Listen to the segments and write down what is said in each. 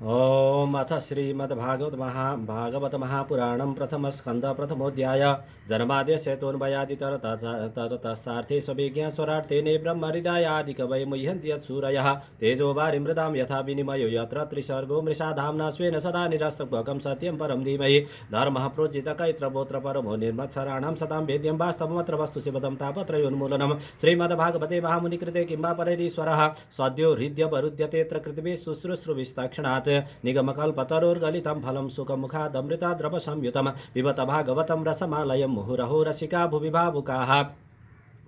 ओम अथ श्रीमद्भागवत महापुराणं प्रथमस्कन्ध प्रथमोऽध्याय जन्माद्यस्य तोन्वयादितरतसार्थे स्वविज्ञस्वरार्थेने ब्रह्महृदयादिकवै मुह्यन्ति यत्सूरयः तेजो वारिमृदां यथा विनिमयो यत्र त्रिसर्गो मृषाधाम्ना स्वेन सदा निरस्तक्वकं सत्यं परं धीमहि धर्मः प्रोचितकैत्रवोऽत्र परमो निर्मत्सराणां सतां वेद्यं वास्तवमत्र वस्तुशिवदं तापत्रयोन्मूलनं श्रीमद्भागवते महामुनिकृते किं वा परैरीश्वरः सद्यो हृद्यवरुध्यतेऽत्र कृतिभिः शुश्रूषुभिस्तक्षणात् निगमकल्पतरोर्गलितं फलं सुखमुखादमृताद्रवसंयुतं पिबत भागवतं रसमालयं मुहुरहो रसिका भुवि भावुकाः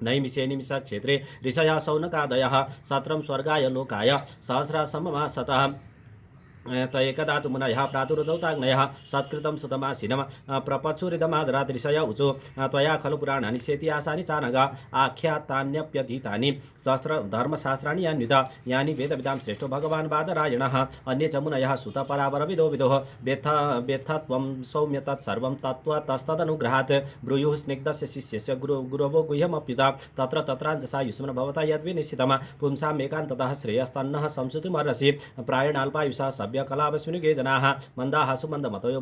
नैमिषे निमिषक्षेत्रे ऋषयः शौनकादयः सत्रं स्वर्गाय लोकाय सहस्रासममासतः तयेकदा तु मुनयः प्रातुरुदौताग्नयः सत्कृतं सुतमासीनं प्रपत्सुरिदमादरात् ऋषय ऊचु त्वया खलु पुराणानि सेतीयासानि चानघ आख्यातान्यप्यधीतानि धर्मशास्त्राणि यान्वित यानि वेदविदां श्रेष्ठो भगवान् बादरायणः अन्ये च मुनयः सुतपरावरविदो विदोः वेत्थत्वं सौम्य तत्सर्वं तत्त्वतस्तदनुग्रहात् ब्रूयुः स्निग्धस्य शिष्यस्य गुरवो गुह्यमप्युता तत्र तत्राञ्जसा युष्मन् भवता यद्विनिश्चितं पुंसामेकान्ततः श्रेयस्तन्नः संसुतिमर्हसि प्रायणाल्पायुषा कलावस्मिनुगे जनाः मंदाः सुमन्दमतयो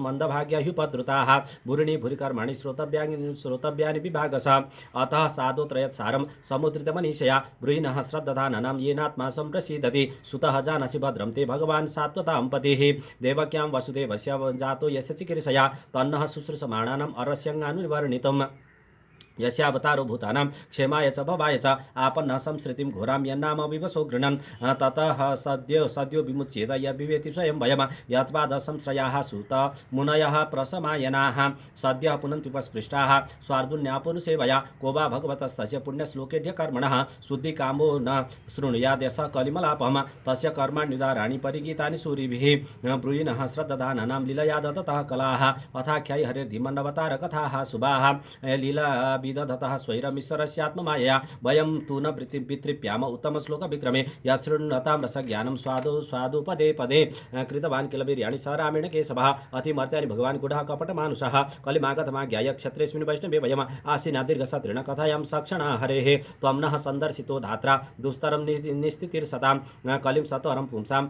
मंदभाग्याह्युपद्रुताः भूरिणी भूरिकर्माणि श्रोतव्यानि विभागसा अतः साधुत्रयत्सारं समुद्रितमनीषया ब्रूहिणः श्रद्धानानां येनात्मा सम्प्रसीदति सुतः जानसि भद्रं ते भगवान् सात्वतां पतिः देवक्यां वसुदेवस्य जातो यस्य चिकीर्षया तन्नः शुश्रूषमाणानाम् अरस्यङ्गानुवर्णितम् यस्यावतारो भूतानां क्षेमाय च भवाय च आपन्नः संसृतिं घोरां यन्नाम विवशो गृह्णन् ततः सद्यो विमुच्येत यद्विवेति स्वयं वयं यत्पाद संश्रयाः सुत मुनयः प्रसमायनाः सद्यः पुनन्त्युपस्पृष्टाः स्वार्दुन्यापुनुसेवया को वा भगवतस्तस्य पुण्यश्लोकेढ्य कर्मणः शुद्धिकामो न शृणुयाद्यस कलिमलापहं तस्य कर्माण्युदाराणि परिगीतानि सूरिभिः ब्रूयिणः श्रद्धानानां लीलया दत्ततः कलाः अथाख्यायि हरिर्धिमन्नवतार कथाः शुभाः लीला विदधतः स्वैरमीश्वरस्यात्ममायया वयं तु न पितृप्याम उत्तमश्लोकविक्रमे यशृण्वतां रसज्ञानं स्वादुपदे पदे कृतवान् किल वीर्याणि स रामेण केशवः अतिमर्त्यानि भगवान् गुडः कपटमानुषः कलिमागतमाज्ञाय क्षत्रेऽस्मिन् वैष्णवे वयम् आसीना दीर्घसत्रेण कथायां सक्षणा हरेः त्वं नः सन्दर्शितो धात्रा दुस्तरं निस्थितिर्सतां कलिं सत्वरं पुंसां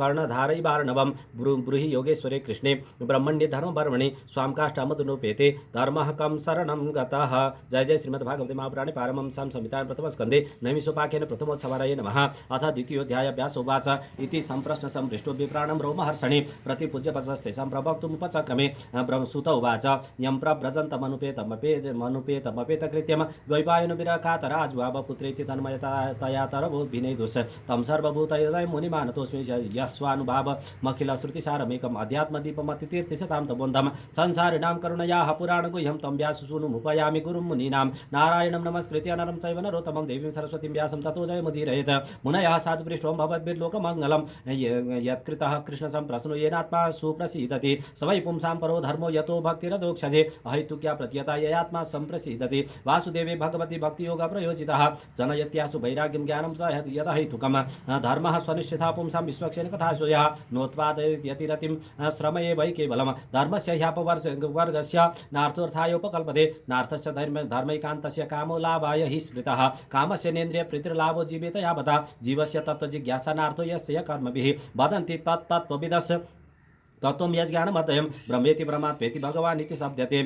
कर्णधारैवार्णवं ब्रूहि योगेश्वरे कृष्णे ब्रह्मण्ये धर्मवर्मणि स्वां काष्ठमदनुपेते धर्मः कं शरणं गतः। जय जय श्रीमद्भागवते महापुराणे पारमहंस्यां संहितायां प्रथमस्कन्धे नैमिषोपाख्याने प्रथमोत्सवाराय नमः। अथ द्वितीयोऽध्याय व्यासोवाच इति सम्प्रश्नसंपृष्टो विप्राणं रोमहर्षणे प्रतिपूज्यपसस्तेषां प्रवक्तुमुपचक्रमे ब्रह्मसुत उवाच यं प्रव्रजन्तमनुपेतकृत्यं द्वैपायनो विरकातराज्वावपुत्रेति तन्मयतया तरवोभिनेदुस् तं सर्वभूतहृदय मुनिमानतोऽस्मि यस्वानुभावमखिलश्रुतिसारमेकम् अध्यात्मदीपमतितीर्थशतां तबोन्धं संसारिणां करुणयाः पुराणगुह्यं तं व्याससूनुमुपयामि गुरुं मुनीनां नारायणं नमस्कृत्य नरं चैव नरोत्तमं देवीं सरस्वतीं व्यासं ततो जयमुदीरयेत् मुनयः साधुपृष्ठं भवद्भिर्लोकमङ्गलं यत्कृतः कृष्णसम्प्रश्नो येनात्मा सुप्रसीदति स वै पुंसां परो धर्मो यतो भक्तिरदोक्षजे अहैतुक्या प्रतीयता ययात्मा सम्प्रसीदति वासुदेवे भगवती भक्तियोगप्रयोजितः जनयत्यासु वैराग्यं ज्ञानं च यदहैतुकं धर्मः स्वनिष्ठिता पुंसां विश्वक्षेण कथाशोयः नोत्पादयतिरतिं श्रमये वै केवलं धर्मस्य ह्यापवर्गस्य नार्थोऽर्थायोपकल्पते नार्थस्य धर्मैकान्तस्य कामो लाभाय हि स्मृतः कामस्य नेन्द्रिय प्रीतिर्लाभो जीवेत यावता जीवस्य तत्त्वजिज्ञासा नार्थो यस्य कर्मभिः वदन्ति तत्तत्त्वविदस् तत्त्वं यज्ञानमतयं ब्रह्मेति परमात्मेति भगवान् इति शब्दते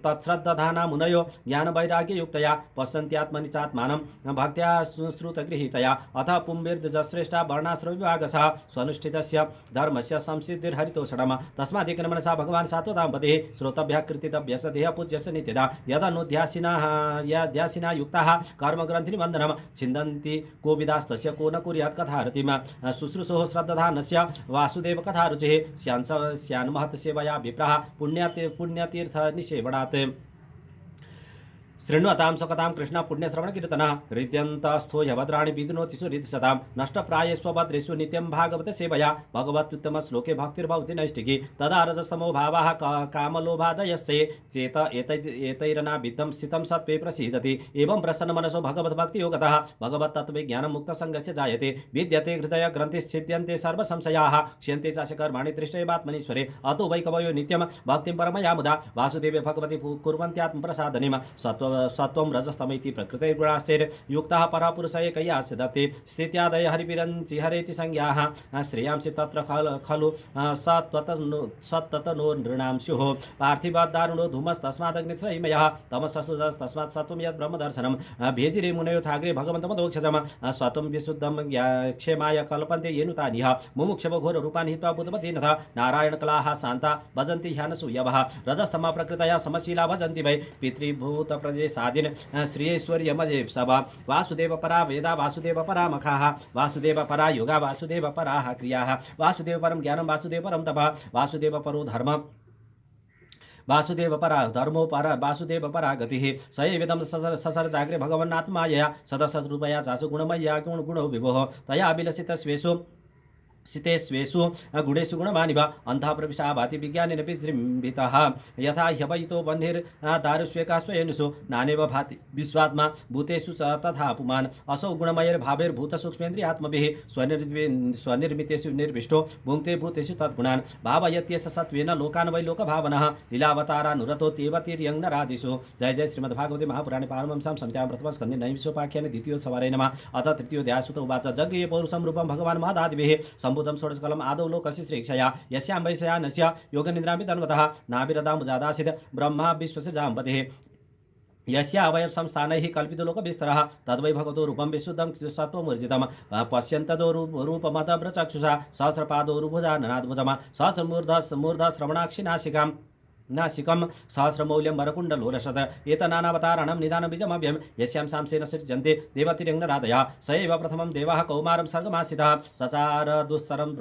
तत्श्रद्धाना मुनयो ज्ञानवैराग्ययुक्तया पश्यन्त्यात्मनि चात्मानं भक्त्या श्रुतगृहीतया अथ पुंभिर्जश्रेष्ठा वर्णाश्रमविभागसः स्वनुष्ठितस्य धर्मस्य संसिद्धिर्हरितोषणम् तस्मादेकमनसा भगवान् सात्वतां पतिः श्रोतभ्यः कृतितभ्यस्य देहपूज्यस्य नित्यदा यदनुध्यासिना युक्ताः कर्मग्रन्थिनिबन्धनं छिन्दन्ति को विदास्तस्य को न कुर्यात् कथारतिं शुश्रूषोः श्रद्धानस्य वासुदेव कथारुचिः स्यान्महत् सेवया विप्रः पुण्यतीर्थ निषेवणात् शृण्वतां सकतां कृष्ण पुण्यश्रवणकीर्तना हृद्यन्तस्थो यभद्राणि विदुनोति सुहृत्सतां नष्टप्रायेष्वभद्रेषु नित्यं भागवत सेवया भगवत्युत्तमश्लोके भक्तिर्भवति नैष्टिकी तदा रजस्तमो भावाः कामलोभादयस्य चेत एतैरनाविद्धं स्थितं सत्त्वे प्रसीदति एवं प्रसन्नमनसो भगवद्भक्तियोगतः भगवत्तत्त्वज्ञानं मुक्तसङ्गस्य जायते विद्यते हृदय ग्रन्थिश्छिद्यन्ते सर्वसंशयाः क्ष्यन्ते चास्य कर्माणि दृष्टैवात्मनीश्वरे अतो वै कवयो नित्यं भक्तिं परमया मुदा वासुदेवे भगवति कुर्वन्त्यात्मप्रसादनीं सत्त्व सत्वं रजस्तमिति प्रकृतिर्गुणाश्चैर्युक्तः परापुरुष एकैयास्य दत्ते स्थित्यादय हरिभिरञ्चि हरेति संज्ञाः श्रेयांसि तत्र खलु सत्ततनो नृणां स्युः पार्थिवाद्दारुणो धूमस्तस्मादग्नित्रयीमयः तमससुरस्तस्मात् सत्वं यद् ब्रह्मदर्शनं भेजिरे मुनयोथाग्रे भगवन्तमदोक्षजम् स्वत्वं विशुद्धं क्षेमाय कल्पन्ते येनुतानिह मुमुक्षव घोररूपान् हित्वा बुधपति नथ नारायणकलाः शान्ता भजन्ति ह्यानसूयवः रजस्तमा प्रकृतया समशीला भजन्ति वै पितृभूतप्रजेशादिन् श्रियैश्वर्यमजे सभा वासुदेव परा वेदा वासुदेव परा मखाः वासुदेव परा योगा वासुदेव पराः क्रियाः वासुदेव परं ज्ञानं वासुदेव परं तपः वासुदेव परो धर्म वासुदेव परा धर्मो परा वासुदेव परा गतिः स एवेदं ससर जाग्रे भगवन्नात्मायया सदसद्रूपया चासु गुणमय्या गुणो विभोः तया विलसितस्वेषु सितेष्वेषु गुणेषु गुणवानिव अन्धः प्रविष्टा भाति विज्ञानेन विजृम्भितः यथा ह्यवयितो बह्निर्दारुष्वेका स्वयनुषु नानेव भाति विश्वात्मा भूतेषु च तथा पुमान् असौ गुणमयैर्भावैर्भूतसूक्ष्मेन्द्रियात्मभिः स्वनिर्मितेषु निर्विष्टो भुङ्क्ते भूतेषु तद्गुणान् भावयत्येष सत्त्वेन लोकान् वै लोकभावनः लीलावतारानुरतो तेवतिर्यङ्नरादिषु जय जय श्रीमद्भागवते महापुराणे पारमहंस्यां संहितायां प्रथमस्कन्धे नैमिषोपाख्याने द्वितीयोत्सवारे नमः अथ तृतीयोऽध्यायः सुत उवाच जगृहे पौरुषं रूपं भगवान् महदादिभिः सम्भूतं षोडशकलम् आदौ लोकस्य श्रेक्षया यस्यां वैशयानस्य योगनिद्रामि तन्वतः नाभिरदाम्बुजादासीत् ब्रह्मा विश्वस्य जाम्पतिः यस्य अवयव संस्थानैः कल्पितो लोकविस्तरः तद्वै भगवतो रूपं विशुद्धं सत्त्वमूर्जितं पश्यन्ततो रूपमतभ्रचक्षुषा सहस्रपादो रुभुजा ननाद्भुजम् सहस्रमूर्ध श्रवणाक्षि नासिकं सहस्रमौल्यं वरकुण्डलोरसत् एतनानावताराणां निदानबीजमभ्यं यस्यां सांसेन सृज्यन्ते देवतिरङ्गराधयः स एव प्रथमं देवः कौमारं सर्गमास्थितः सचार दुःसरं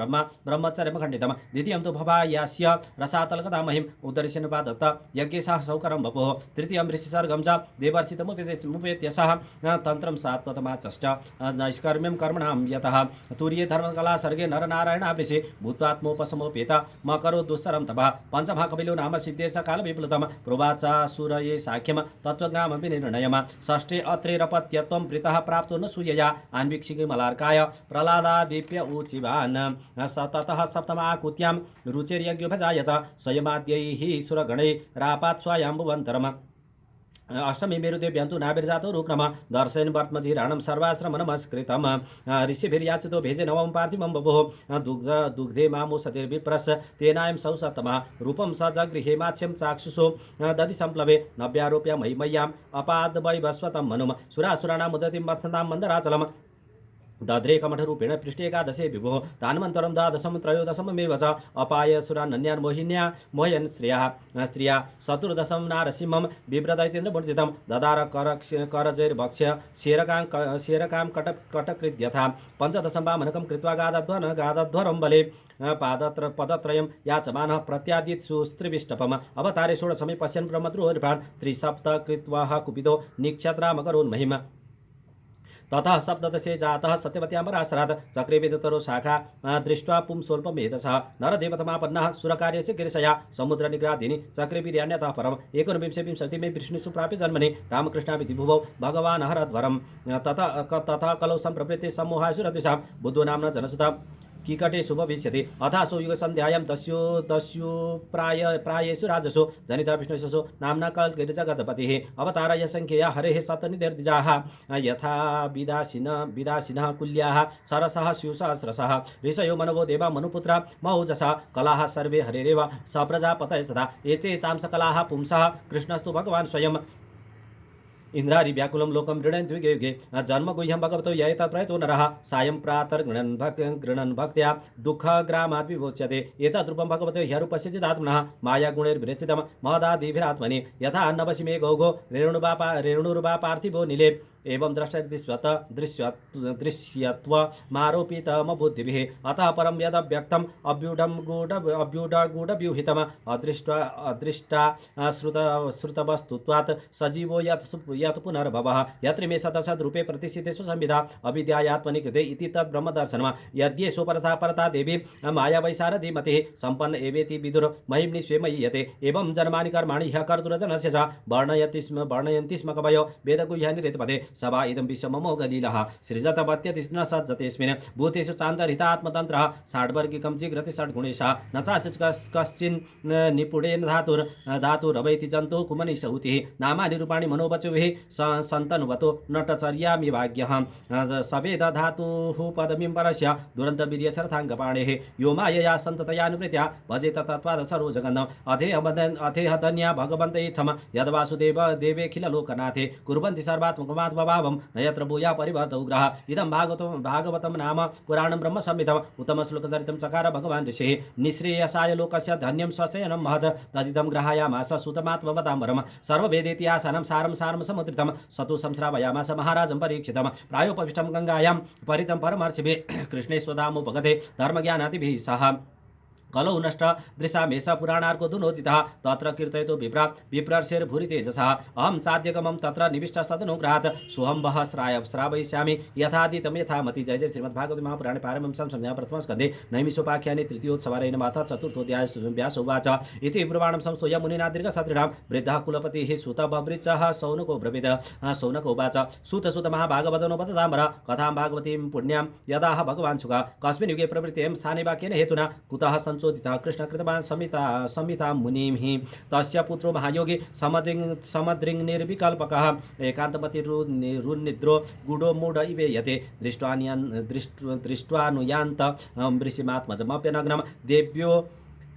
ब्रह्मचर्यमखण्डितं द्वितीयं तु भवायास्य रसातलकदा महिम् उदर्शनपादत्त यज्ञेशः सौकरं वपुः तृतीयं ऋषिसर्गं च देवर्षितमुपेत्यसः तन्त्रं सात्वतमाचष्ट नैष्कर्म्यं कर्मणां यतः तुर्ये धर्मकला सर्गे नरनारायणाभिषे भूत्वात्मोपसमोपेत मकरो दुःसरं तपः पंचमः कपिलो नाम देशकाल विप्लुतम प्रोवाचासुरये साख्यम तत्त्वज्ञानमपि निर्णयम षष्ठे अत्रेरपत्यत्वं प्रीतः प्राप्तो न सूयया आन्वीक्षिके मलार्काय प्रह्लादादीप्य ऊचिवान् ततः सप्तमाकुत्यां रुचिर्यज्ञोपजायत संयमाद्यैः सुरगणैरापात् स्वायाम्बुवन्तरम् अष्टमी मेरुदेव्यन्तु नाभिर्जातो रुक्रम दर्शयन् वर्त्मधिराणं सर्वाश्रमनमस्कृतं ऋषिभिर्याचितो भेजे नवं पार्थिवं बभुः दुग्धे मामो सतिर्विप्रस् तेनायं सौसत्तमः रूपं स जगृहे मात्स्यं चाक्षुषो दधि सम्प्लवे नव्यारोप्य महिमय्याम् अपाद्वैवस्वतं मनुम सुरासुराणां मुदतिं मथन्तां मन्दराचलम् दध्रे कमठरूपेण पृष्ठे एकादशे विभुः तान्मन्तरं द्वादशं त्रयोदशमेव च अपायसुरानन्यान् मोहयन् स्त्रिया चतुर्दशं नारसिंहं बिभ्रदैतेन्द्रमूर्जितं ददार करजैर्भक्ष्य शेरकां कटकृद्यथा पञ्चदशं वामनकं कृत्वा गादध्वरं बले पदत्रयं याचमानः प्रत्यादित् सुस्त्रिविष्टपम् अवतारे षोडशमे पश्यन् ब्रह्मद्रोहिर्भान् त्रिसप्त कृत्वा कुपितो निक्षत्रामकरोन्महिम् ततः सप्तदशे जातः सत्यवत्याम्बराश्रात् चक्रे वेदतरो शाखा दृष्ट्वा पुंसोल्पमेधसः नरदेवतमापन्नः सुरकार्यस्य गिरिशया समुद्रनिग्राधिनि चक्रे वीर्याण्यतः परम् एकोनविंशतिमे विष्णुषु प्राप्य जन्मनि रामकृष्णाभिधि भुवौ भगवान् हरद्वरम् तथा कलौ सम्प्रवृत्ते सम्मोहासुरद्विषां बुद्धो नाम्ना जनसुता कीकटे शुभविष्यति अथासो युगसन्ध्यायां दस्यु प्रायेषु राजसु जनिता विष्णुशसो नाम्ना कल्किर्जगतपतिः अवतारय संख्यया हरेः सप्तनिर्दिजाः यथा विदासिनः कुल्याः सरसः स्युसहस्रशः ऋषयो मनवो देवा मनुपुत्रा मौजसः कलाः सर्वे हरेरेव सप्रजापतयस्तथा एते चांसकलाः पुंसः कृष्णस्तु भगवान् स्वयं इंद्रारि व्याकुलं लोकं गृह्णन्ति युगे युगे जन्म गुह्यं भगवतो ययता प्रयतो नरः सायं प्रातर्गृह्णन् भक्त्या दुःखग्रामाद् विमोच्यते एतद्रूपं भगवतो ह्यरूपस्य चिदात्मनः मायागुणैर्विरचितं महदादिभिरात्मनि यथा अन्नवशिमे गौगो रेणुर्वा पार्थिवो नीले एवं दृश्यत्वमारोपितमबुद्धिभिः अतः परं यदव्यक्तम् अव्यूढगूढव्यूहितम् अदृष्टा श्रुतवस्तुत्वात् सजीवो यत् पुनर्भवः यत्र मे सतसद्रूपे प्रतिष्ठितेषु संविदा अविद्यायात्मनि कृते इति तद् ब्रह्मदर्शनम् यद्येषु परता परता देवी माया वैशारदी मतिः सम्पन्न एवेति विदुर महिम्नि स्वेमयीयते एवं जन्मानि कर्माणि ह्यः कर्तुरजनस्य च वर्णयन्ति स्म कवयो वेदगुह्यानि रेतपदे सभा इदं विश्वममोघलीलः सृजतपत्यति न सज्जतेऽस्मिन् भूतेषु चान्तरितात्मतन्त्रः षड्वर्गिकं जिघ्रति षड्गुणेशः न चास्य कश्चिन् निपुणेन धातुरवैति जन्तु कुमनिषहुतिः नामानि रूपाणि मनोवचुभिः सन्तनुवतो नटचर्यामि भाग्यः सवेद धातुः पदमिं परस्य दुरन्तवीर्यशरथाङ्गपाणेः यो मायया सन्ततयानुवृत्त्या भजेत तत्त्वात् सरोजगन्धम् अथेह धन्या भगवन्त इत्थं यद्वासुदेव देवेऽखिललोकनाथे कुर्वन्ति सर्वात्मकमात्मभावं न यत्र भूया परिवर्त उग्रः इदं भागवतं नाम पुराणं ब्रह्मसंहितम् उत्तमश्लोकचरितं चकार भगवान् ऋषिः निःश्रेयसाय लोकस्य धन्यं स्वशयनं महत् तदिदं ग्रहायामास सुतमात्मवताम्बरम् सर्ववेदेतिहासनं सारं समुद्रितं सतु संश्रावयामास महाराजं परीक्षितं प्रायोपविष्टं गङ्गायां परितं परमर्षिभिः कृष्णे स्वधामुपगते धर्मज्ञानादिभिः सह कलौ नष्ट दृशामेष पुराणार्को दुनोदितः तत्र कीर्तयतो विप्रर्षेर्भूरि तेजसः अहं चाद्यगमं तत्र निविष्टस्तदनुग्रहात् सोऽहं वः श्रावयिष्यामि यथादितं यथामति जय जय श्रीमद्भागवते महापुराणे पारमहंस्यां संध्यां प्रथमस्कन्धे नैमिषोपाख्याने तृतीयोत्सवारेण माता चतुर्थोऽध्याय व्यास उवाच इति ब्रुवाणं संस्तूय मुनिना दीर्घसत्रिणां वृद्धः कुलपतिः सुत बभृचः शौनको ब्रवीद शौनक उवाच सुत महाभागवतनो वदताम्बर कथां भागवतीं पुण्यां यदाह भगवान् शुकः कस्मिन् युगे प्रवृत्तें स्थाने वाक्येन हेतुना कुतः संशोधितः कृष्ण कृतवान् संहितां मुनिं हि तस्य पुत्रो महायोगी समद्रिङ् निर्विकल्पकः एकान्तमतिरुन्निद्रो गुडो मूढ इवेयते दृष्ट्वानुयान्त वृषिमात्मजमप्यनग्नं देव्यो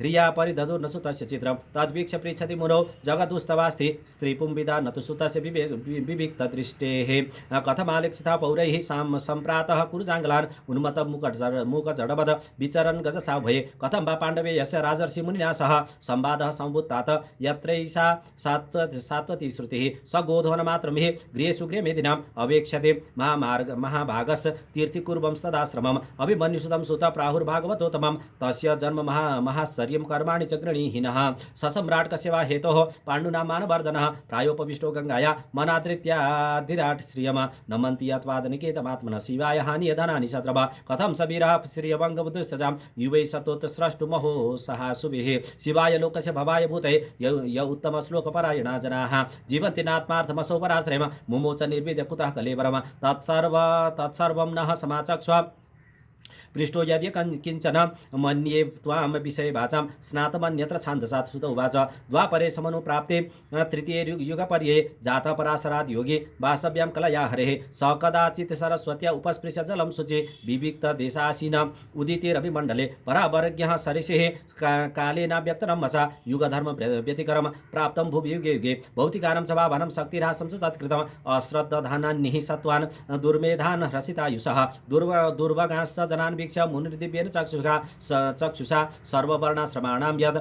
रिया परिदधुर्न सुतस्य चित्रं तद्वीक्ष्य पृच्छति मुनौ जगदुस्तवास्ति स्त्रीपुंविदा न तु सुतस्य विविक्तदृष्टेः कथमालेक्षिता पौरैः सम्प्रातः कुरुजाङ्गलान् उन्मत्तमुखजडवद विचरन् गजसाभये कथं वा पाण्डवे यस्य राजर्षि मुनिना सह संवादः संवुत्तात यत्रैषा सात्वती श्रुतिः स गोधवनमात्रमिः गृहेषु गृहमेदिनाम् अवेक्ष्यते महाभागस् तीर्थीकुर्वंस्तदाश्रमम् अभिमन्युसुतं सुत प्राहुर्भागवतोत्तमं तस्य जन्म महाश्चर्यं कर्माणि च गृणीहिनः ससम्राट् कस्य वा हेतोः पाण्डुना मानवर्धनः प्रायोपविष्टो गङ्गाया मनाद्रित्यादिराट् श्रियम् नमन्ति यत्वादनिकेतमात्मनः शिवाय हानिय धनानि शत्रवः कथं सबीरः श्रियवङ्गवदुस्तजां युवै सतोत्स्रष्टुमहो सहासुभिः शिवाय लोकस्य भवाय भूतये य उत्तमश्लोकपरायणा जनाः जीवन्ति नात्मार्थमसौ पराश्रयम् मुमोच निर्विद्य कुतः कलेवरम् तत्सर्वं नः समाचक्ष्व पृष्ठो यद्य किञ्चन मन्ये त्वां विषये वाचां स्नातमन्यत्र छान्दसात् सुत उवाच द्वापरे समनुप्राप्ते तृतीये युगपर्ये जातः पराशराद् योगी वासव्यां कलया हरेः स कदाचित् सरस्वत्या उपस्पृश्य जलं शुचि विविक्तदेशासीन उदितेरभिमण्डले परावर्ग्यः सरिषेः कालेनाव्यक्तरं वसा युगधर्म व्यतिकरं प्राप्तं भुवि युगे युगे भौतिकानं च भावनं शक्तिरासं च तत्कृतम् अश्रद्धधानान्निः सत्त्वान् दुर्मेधान् ह्रसितायुषः दुर्भगांश्च जनान् वीक्ष्य मुनिर्दिव्येन चक्षुषा सर्ववर्णाश्रमाणां यद्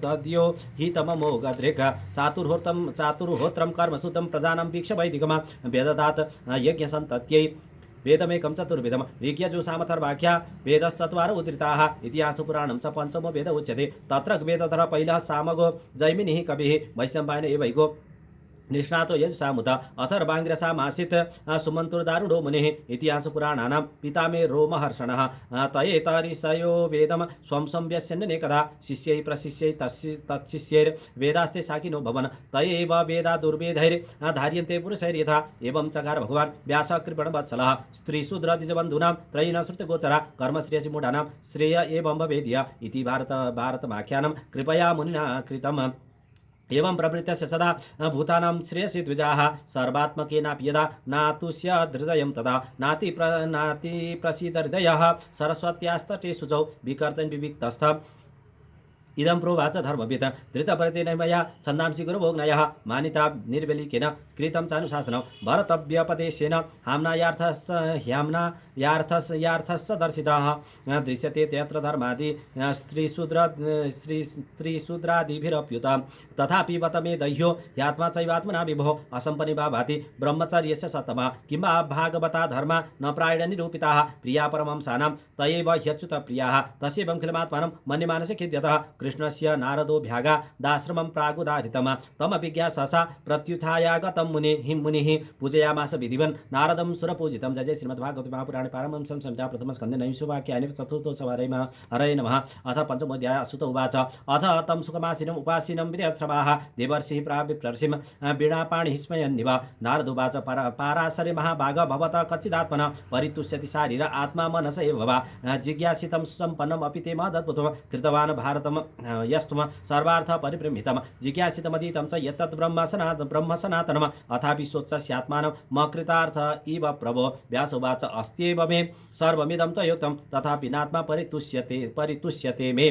दद्यो हि तममोगधृक् चातुर्होत्रं कर्मसुतं प्रजानां वीक्ष्य वैदिकम् व्यददात् यज्ञसन्तत्यै वेदमेकं चतुर्वेदम् ऋग्यजुषामथर्वाख्या वेदश्चत्वार उद्धृताः इतिहासपुराणं च पञ्चमो वेद उच्यते तत्र वेदधर पैलः सामगो जैमिनिः कविः वैशम्पायन एवैगो निष्णातो यजुषामुत अथर्वाङ्ग्रसामासीत् सुमन्तुर्दारुणो मुनिः इतिहासपुराणानां पिता मे रोमहर्षणः तयेतरिषयो वेदं स्वं संव्यस्यन्नेकदा शिष्यैः प्रशिष्यै तत्शिष्यैर्वेदास्ते साकिनो भवन् तयैव वेदा दुर्वेदैर्धार्यन्ते पुरुषैर्यथा एवं चकार भगवान् व्यासकृपणवत्सलः स्त्रीशूद्रद्विजबन्धूनां त्रयीण श्रुतगोचरा कर्मश्रेयसि मूढानां श्रेय एवं भवेद्य इति भारतमाख्यानं कृपया मुनिना कृतम् एवं प्रवृत्तस्य सदा भूतानां श्रेयसि द्विजाः सर्वात्मकेनापि यदा नातुष्यहृदयं तदा नाति प्रसीदहृदयः सरस्वत्यास्तटे शुचौ विकर्तन् विविक्तस्थ इदं प्रोवाच धर्मवित् धृतभरतेन मया छन्दांसि गुरुभोग्नयः मानिता निर्वेलिकेन कृतं चानुशासनं भरतव्यपदेशेन यार्थस्य दर्शितः दृश्यते त्यत्र धर्मादि स्त्रीशूद्रादिभिरप्युत तथापि बत मे दह्यो ह्यात्मा चैवात्मना विभो असम्पन्निभा भाति ब्रह्मचर्यस्य सतमा किंवा भागवता धर्मा न प्रायेण निरूपिताः प्रिया परमंसानां तयैव ह्यच्युत प्रियाः तस्यैवं खिलमात्मानं मन्यमानसे खिद्यतः कृष्णस्य नारदो भ्यागादाश्रमं प्रागुदाहृतम् तमभिज्ञाससा प्रत्युत्थायागतं मुनिः पूजयामास विधिवन् नारदं सुरपूजितं जय जय श्रीमद्भागवते महापुराणे पारमहंस्यां संहिता प्रथमस्कन्धे नैमिषवाक्यानि चतुर्थोत्सवारैः हरये नमः अथ पञ्चमोऽध्यायः सुत उवाच अथ तं सुखमासीनम् उपासीनं वीर्यश्रवाः देवर्षिः प्राविप्रर्षिं वीणापाणिः स्मयन्निव नारदुवाच पाराशरे महाभाग भवतः कच्चिदात्मना परितुष्यति शारीर आत्मा मनस एव भव जिज्ञासितं सुसम्पन्नम् अपि ते महदद्भुतं कृतवान् भारतं यस्त्वं सर्वार्थ परिभ्रमितं जिज्ञासितमधीतं च यत्तत् ब्रह्म सनातनम् अथापि स्वच्छस्यात्मानं मकृतार्थ इव प्रभो व्यासोवाच अस्त्येव मे सर्वमिदं त्वयोक्तं तथापि नात्मा परितुष्यते मे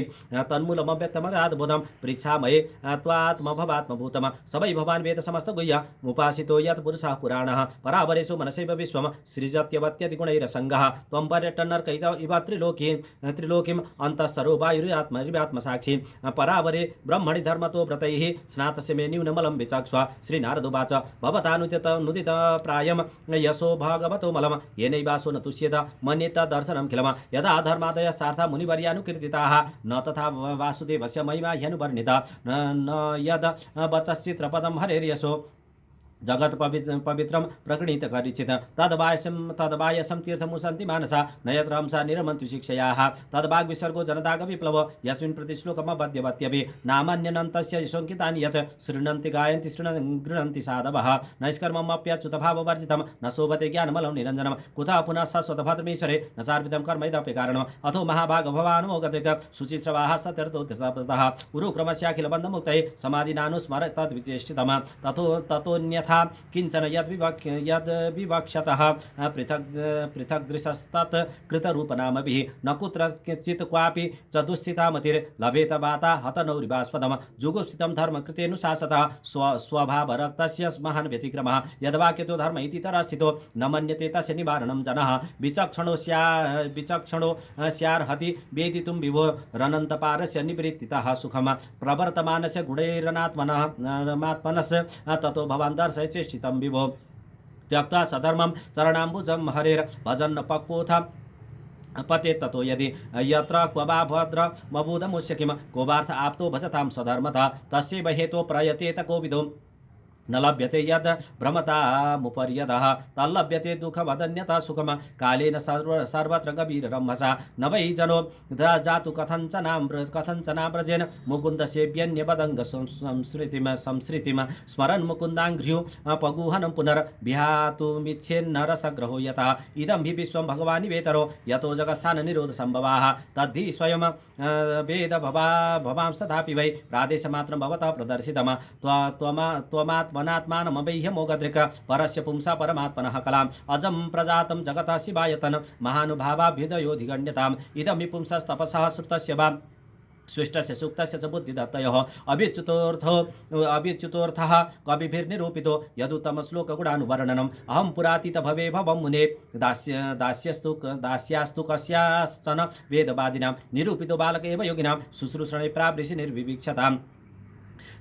तन्मूलमव्यक्तमगाधबोधं पृच्छामये त्वात्मभवात्मभूतम् सवै भवान् वेद समस्तगुह्य उपासितो यत् पुरुषः पुराणः परावरेषु मनसैव विश्वं सृजत्यवत्यतिगुणैरसङ्गः त्वं पर्यटनर्कैत इव त्रिलोकीम् अन्तःसरो वायुरात्मसाक्षी परावरे ब्रह्मणि धर्मतो व्रतैः स्नातस्य मे न्यूनमलं विचक्ष्व श्रीनारदुवाच भवतानुदित प्रायं यशो भगवतो मलं येनैवासो न तुष्येत मन्येत दर्शनं खिलम् यदा धर्मादयः सार्था मुनिवर्यानुकीर्तिताः न तथा वासुदेवस्य महिमा ह्यनुवर्णिता न यद् वचश्चित्रपदं हरेर्यशो जगत् पवित्रं प्रगणितकरिचित तद्वायसं तीर्थमुसन्ति मानसा न यत्र हंसा निरमन्ति शिक्षयाः तद्वाग्विसर्गो जनतागविप्लव यस्मिन् प्रतिश्लोकमबध्यवत्यपि नामान्यनन्तस्य शङ्कितानि यत् शृण्वन्ति गायन्ति गृह्णन्ति साधवः नैष्कर्ममप्यच्युतभाववर्जितं न शोभते ज्ञानमलं निरञ्जनं कुतः पुनः सस्वतभद्रमीश्वरे न चार्पितं कर्म इदपि कारणम् अथो महाभागभवानुमोगतिक शुचिश्रवाः सत्यर्थो धृतप्रतः उरुक्रमस्याखिलबन्धमुक्तये समाधिनानुस्मर तद्विचेष्टितम् ततोऽन्यथा किंचन यद्विवक्षतः पृथक् दृशस्तत् कृतरूपनामभिः न कुत्रचित् क्वापि च दुःस्थितामतिर्लभेत वाता हतनौरिवास्पदम् जुगुप्सितं धर्मकृतेऽनुशासतः स्वभावरक्तस्य महान् व्यतिक्रमः यद्वाक्यतो धर्म इति तरस्थितो न मन्यते तस्य निवारणं जनः विचक्षणो स्यार्हति वेदितुं विभो रनन्तपारस्य निवृत्तितः सुखम् प्रवर्तमानस्य गुणैरनात्मनः ततो भवान् दर्शय चेष्टितं विभो त्यक्त्वा सधर्मं चरणाम्बुजं हरेर् भजन् पक्वोऽथ पते ततो यदि यत्र क्वबा भद्र मबूधमुष्य किं कोबार्थ आप्तो भजतां स्वधर्मतः तस्यैव हेतो प्रयतेत कोविदो न लभ्यते यद् भ्रमतामुपर्यदः तल्लभ्यते दुःखवदन्यथा सुखम कालेन सर्वत्र गभीररम्भसा न वै जनो जातु कथञ्चना व्रजेन मुकुन्दसेव्यन्यपदङ्ग संसृतिं स्मरन् मुकुन्दाङ्घ्र्यु पगुहनं पुनर्विहातुमिच्छेन्नरसग्रहो यथा इदं हि विश्वं भगवानिवेतरो यतो जगत्स्थाननिरोधसम्भवाः तद्धि स्वयं वेद भवांस्तथापि वै प्रादेशमात्रं भवतः प्रदर्शितम् त्वमात्मनात्मानमवैह्य मोगदृक् परस्य पुंसा परमात्मनः कलाम् अजं प्रजातं जगतः शिवायतन् महानुभावाभ्युदयोधिगण्यताम् इदं हि पुंसस्तपसः श्रुतस्य वा स्विष्टस्य सूक्तस्य च बुद्धिदत्तयोः अभिच्युतोऽर्थः कविभिर्निरूपितो यदुत्तमश्लोकगुणानुवर्णनम् अहं पुरातीत भवे भवं मुने दास्यास्तु कस्याश्चन वेदवादिनां निरूपितो बालक एव योगिनां शुश्रूषणे प्रावृषि निर्विवीक्षताम्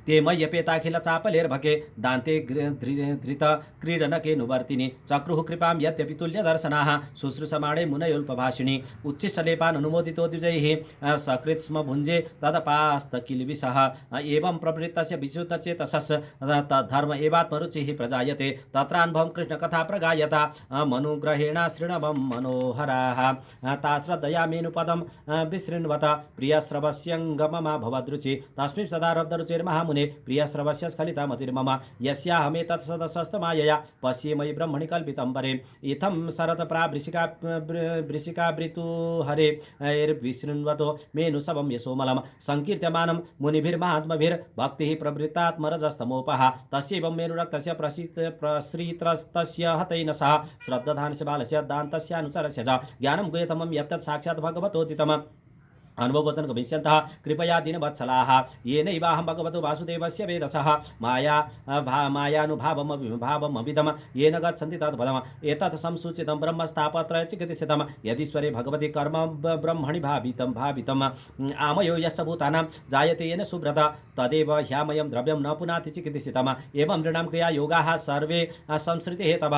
ते मय्यपेताखिल चापलेर्भके दान्ते धृत क्रीडनके नुवर्तिनि चक्रुः कृपां यद्यपि तुल्यदर्शनाः शुश्रूषमाणे मुनयोल्पभाषिणी उच्छिष्टलेपान् अनुमोदितो द्विजैः सकृत् स्म भुञ्जे तदपास्तकिल्बिषः एवं प्रवृत्तस्य विशुद्धचेतसस् तद्धर्म एवात्मरुचिः प्रजायते तत्रानुभवं कृष्णकथा प्रगायता मनुग्रहेण शृणवं मनोहराः ताश्रद्धया मेनुपदं विशृण्वत प्रियश्रवस्यङ्गममा भवद्रुचि तस्मिन् सदा रब्धरुचिर्महामुनि प्रियश्रवस्य स्खलितामतिर्मम यस्याहमेतत् सदसस्तमायया पश्येमयि ब्रह्मणि कल्पितं परे इत्थं शरत प्रावृषिकावृतु हरे विशृण्वतो मेनुसवं यशोमलं संकीर्त्यमानं मुनिभिर्महात्मभिर्भक्तिः प्रवृत्तात्मरजस्तमोपः तस्यैवं मेनुरक्तस्य प्रसृतस्तस्य हतैन सह श्रद्धानस्य बालस्य दान्तस्यानुचरस्य च ज्ञानं गुह्यतमं यत्तत् साक्षात् भगवतोदितम् अनुभववचन गमिष्यन्तः कृपया दीनवत्सलाः येनैवाहं भगवतो वासुदेवस्य वेदसः मायानुभावमभिभावमभिदं येन गच्छन्ति तत्पदम् एतत् संसूचितं ब्रह्मस्थापत्रयचिकित्सितं यदीश्वरे भगवति कर्म ब्रह्मणि भावितम् आमयो यस्य भूतानां जायते येन सुब्रत तदेव ह्यामयं द्रव्यं न पुनाति चिकित्सितम् एवं नृणां क्रियायोगाः सर्वे संसृतिः तव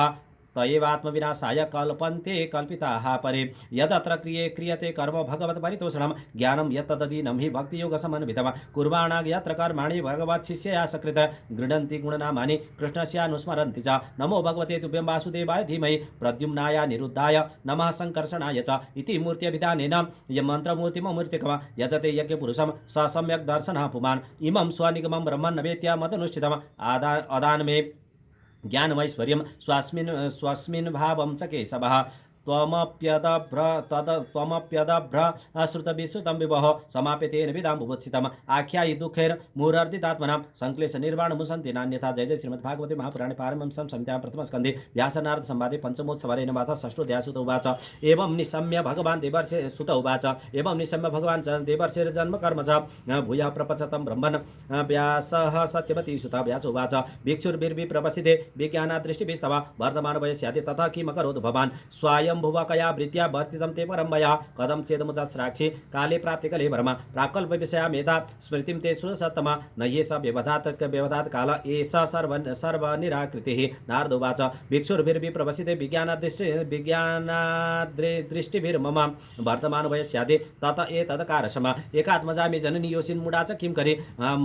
तयैवात्मविनाशाय कल्पन्ते कल्पिताः परे यदत्र क्रियते कर्म भगवत्परितोषणं ज्ञानं यत्तदधीनं हि भक्तियोगसमन्वितं कुर्वाणा यत्र कर्माणि भगवच्छिष्यया सकृत गृह्णन्ति गुणनामानि कृष्णस्यानुस्मरन्ति च नमो भगवते तुभ्यं वासुदेवाय धीमहि प्रद्युम्नाय निरुद्धाय नमः संकर्षणाय च इति मूर्त्यभिधानेन यमन्त्रमूर्तिममूर्तिकम् यजते यज्ञपुरुषं स सम्यक् दर्शनः पुमान् इमं स्वनिगमं ब्रह्मन् वेत्य मदनुष्ठितम् अदानमे ज्ञानमैश्वर्यं स्वस्मिन् भावं च केशवः त्वमप्यदभ्र श्रुतविश्रुतं विवह समाप्यतेन विदां बुभुत्सितम् आख्यायि दुःखैर्मुरर्दितात्मनां संक्लेशनिर्वाणमुसन्ति नान्यथा जय जय श्रीमद्भागवते महापुराणे पारमहंस्यां संहितायां प्रथमस्कन्धे व्यासनारदसंवादे पंचमोत्सवरेण वाथ षष्ठोऽध्यायः उवाच एवं निशम्य भगवान् देवर्षि सुत उवाच एवं निशम्य भगवान् देवर्षिर्जन्मकर्म च भूयः प्रपचतं ब्रह्मन् व्यासः सत्यवती सुता व्यास उवाच भिक्षुर्भिर्विप्रवसिते विज्ञानादृष्टिभिस्तव वर्तमानवयस्यादि तथा किमकरोत् भवान् स्वायं भुवकया वृत्त्या वर्तितं ते परं मया कथं चेदमुदस्राक्षि काले प्राप्तिकले वर्म प्राकल्पविषया मेधा स्मृतिं ते सुसत्तमा न ये स व्यवधात् काल एष सर्वनिराकृतिः नारद उवाच भिक्षुर्भिर्विप्रवसिते विज्ञानादृष्टिभिर्मम वर्तमानवयस्यादि तत एतदकारशम एकात्मजा मे जननी योषिन्मूढा च किं करि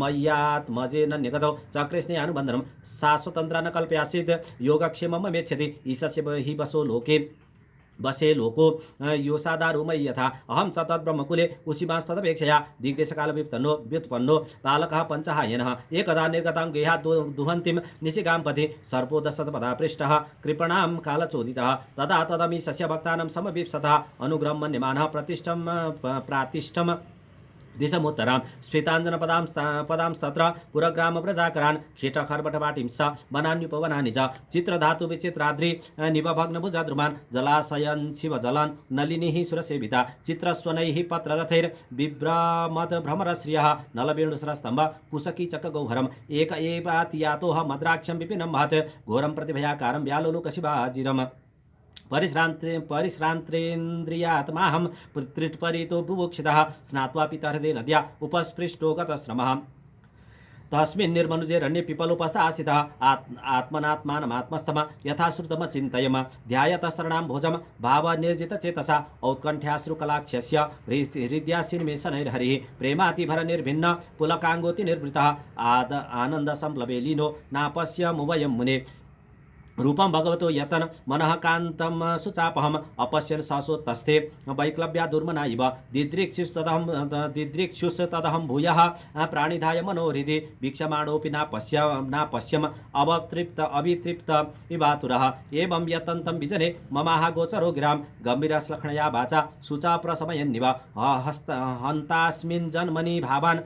मय्यात्मजेन निगतौ चकृष्णे अनुबन्धनं शाश्वतन्त्रा न कल्पयासीत् योगक्षेमं मेच्छति ईशस्य हि वसो लोके बसे लोको योषादारुमयि यथा अहं च तद्ब्रह्मकुले उशिमास्तदपेक्षया दिग्देशकालव्युत्पन्नो बालकः पञ्चहायनः एकदा निर्गतां गेहात् दुहन्तीं निशिगां पथि सर्पो दशतपदा पृष्टः कृपणां कालचोदितः तदा तदमी सस्य भक्तानां समवीप्सतः अनुग्रहं मन्यमानः प्रातिष्ठम् दिशमुत्तरां स्फीताञ्जनपदांस्तत्र पुरग्रामप्रजाकरान् कीटखर्बटवाटिंस वनान्युपवनानि च चित्रधातुविचित्राद्रि निवभग्नभुजाद्रुमान् जलाशयन् शिवजलान् नलिनीः सुरसेविता चित्रस्वनैः पत्ररथैर्बिभ्रमद्भ्रमरश्रियः नलवेणुसरस्तम्भ पुषकीचकगौहरम् एक एवातियातोह मद्राक्षं विपिनं महत् घोरं प्रतिभयाकारं व्यालोलुकशिवाजिरम् परिश्रान्तेन्द्रियात्माहं त्रिट्परितो बुभुक्षितः स्नात्वा पितहृदे नद्या उपस्पृष्टो गतश्रमः तस्मिन् निर्मनुजेरण्ये पिपलोपस्थ आस्थितः आत्मनात्मानमात्मस्थम यथा श्रुतमचिन्तयम् ध्यायतः शरणां भोजं भावनिर्जितचेतसा औत्कण्ठ्याश्रुकलाक्षस्य हृद्यासिन्मेषणैर्हरिः प्रेमातिभरनिर्भिन्न पुलकाङ्गोतिनिर्वृतः आनन्दसंप्लवे लीनो नापश्यमुभयं मुने रूपं भगवतो यतन मनः कान्तं सुचापहम् अपश्यन् ससोत्तस्थे वैक्लव्या दुर्मना इव दिदृक्षुस्तदहं भूयः प्राणिधाय मनोहृदि वीक्षमाणोऽपि नापश्यम् अवितृप्त इवातुरः एवं यतन्तं विजने ममाह गोचरो गिरां गम्भीरश्लक्ष्णया वाचा शुचाप्रशमयन्निव हन्तास्मिन् जन्मनि भावान्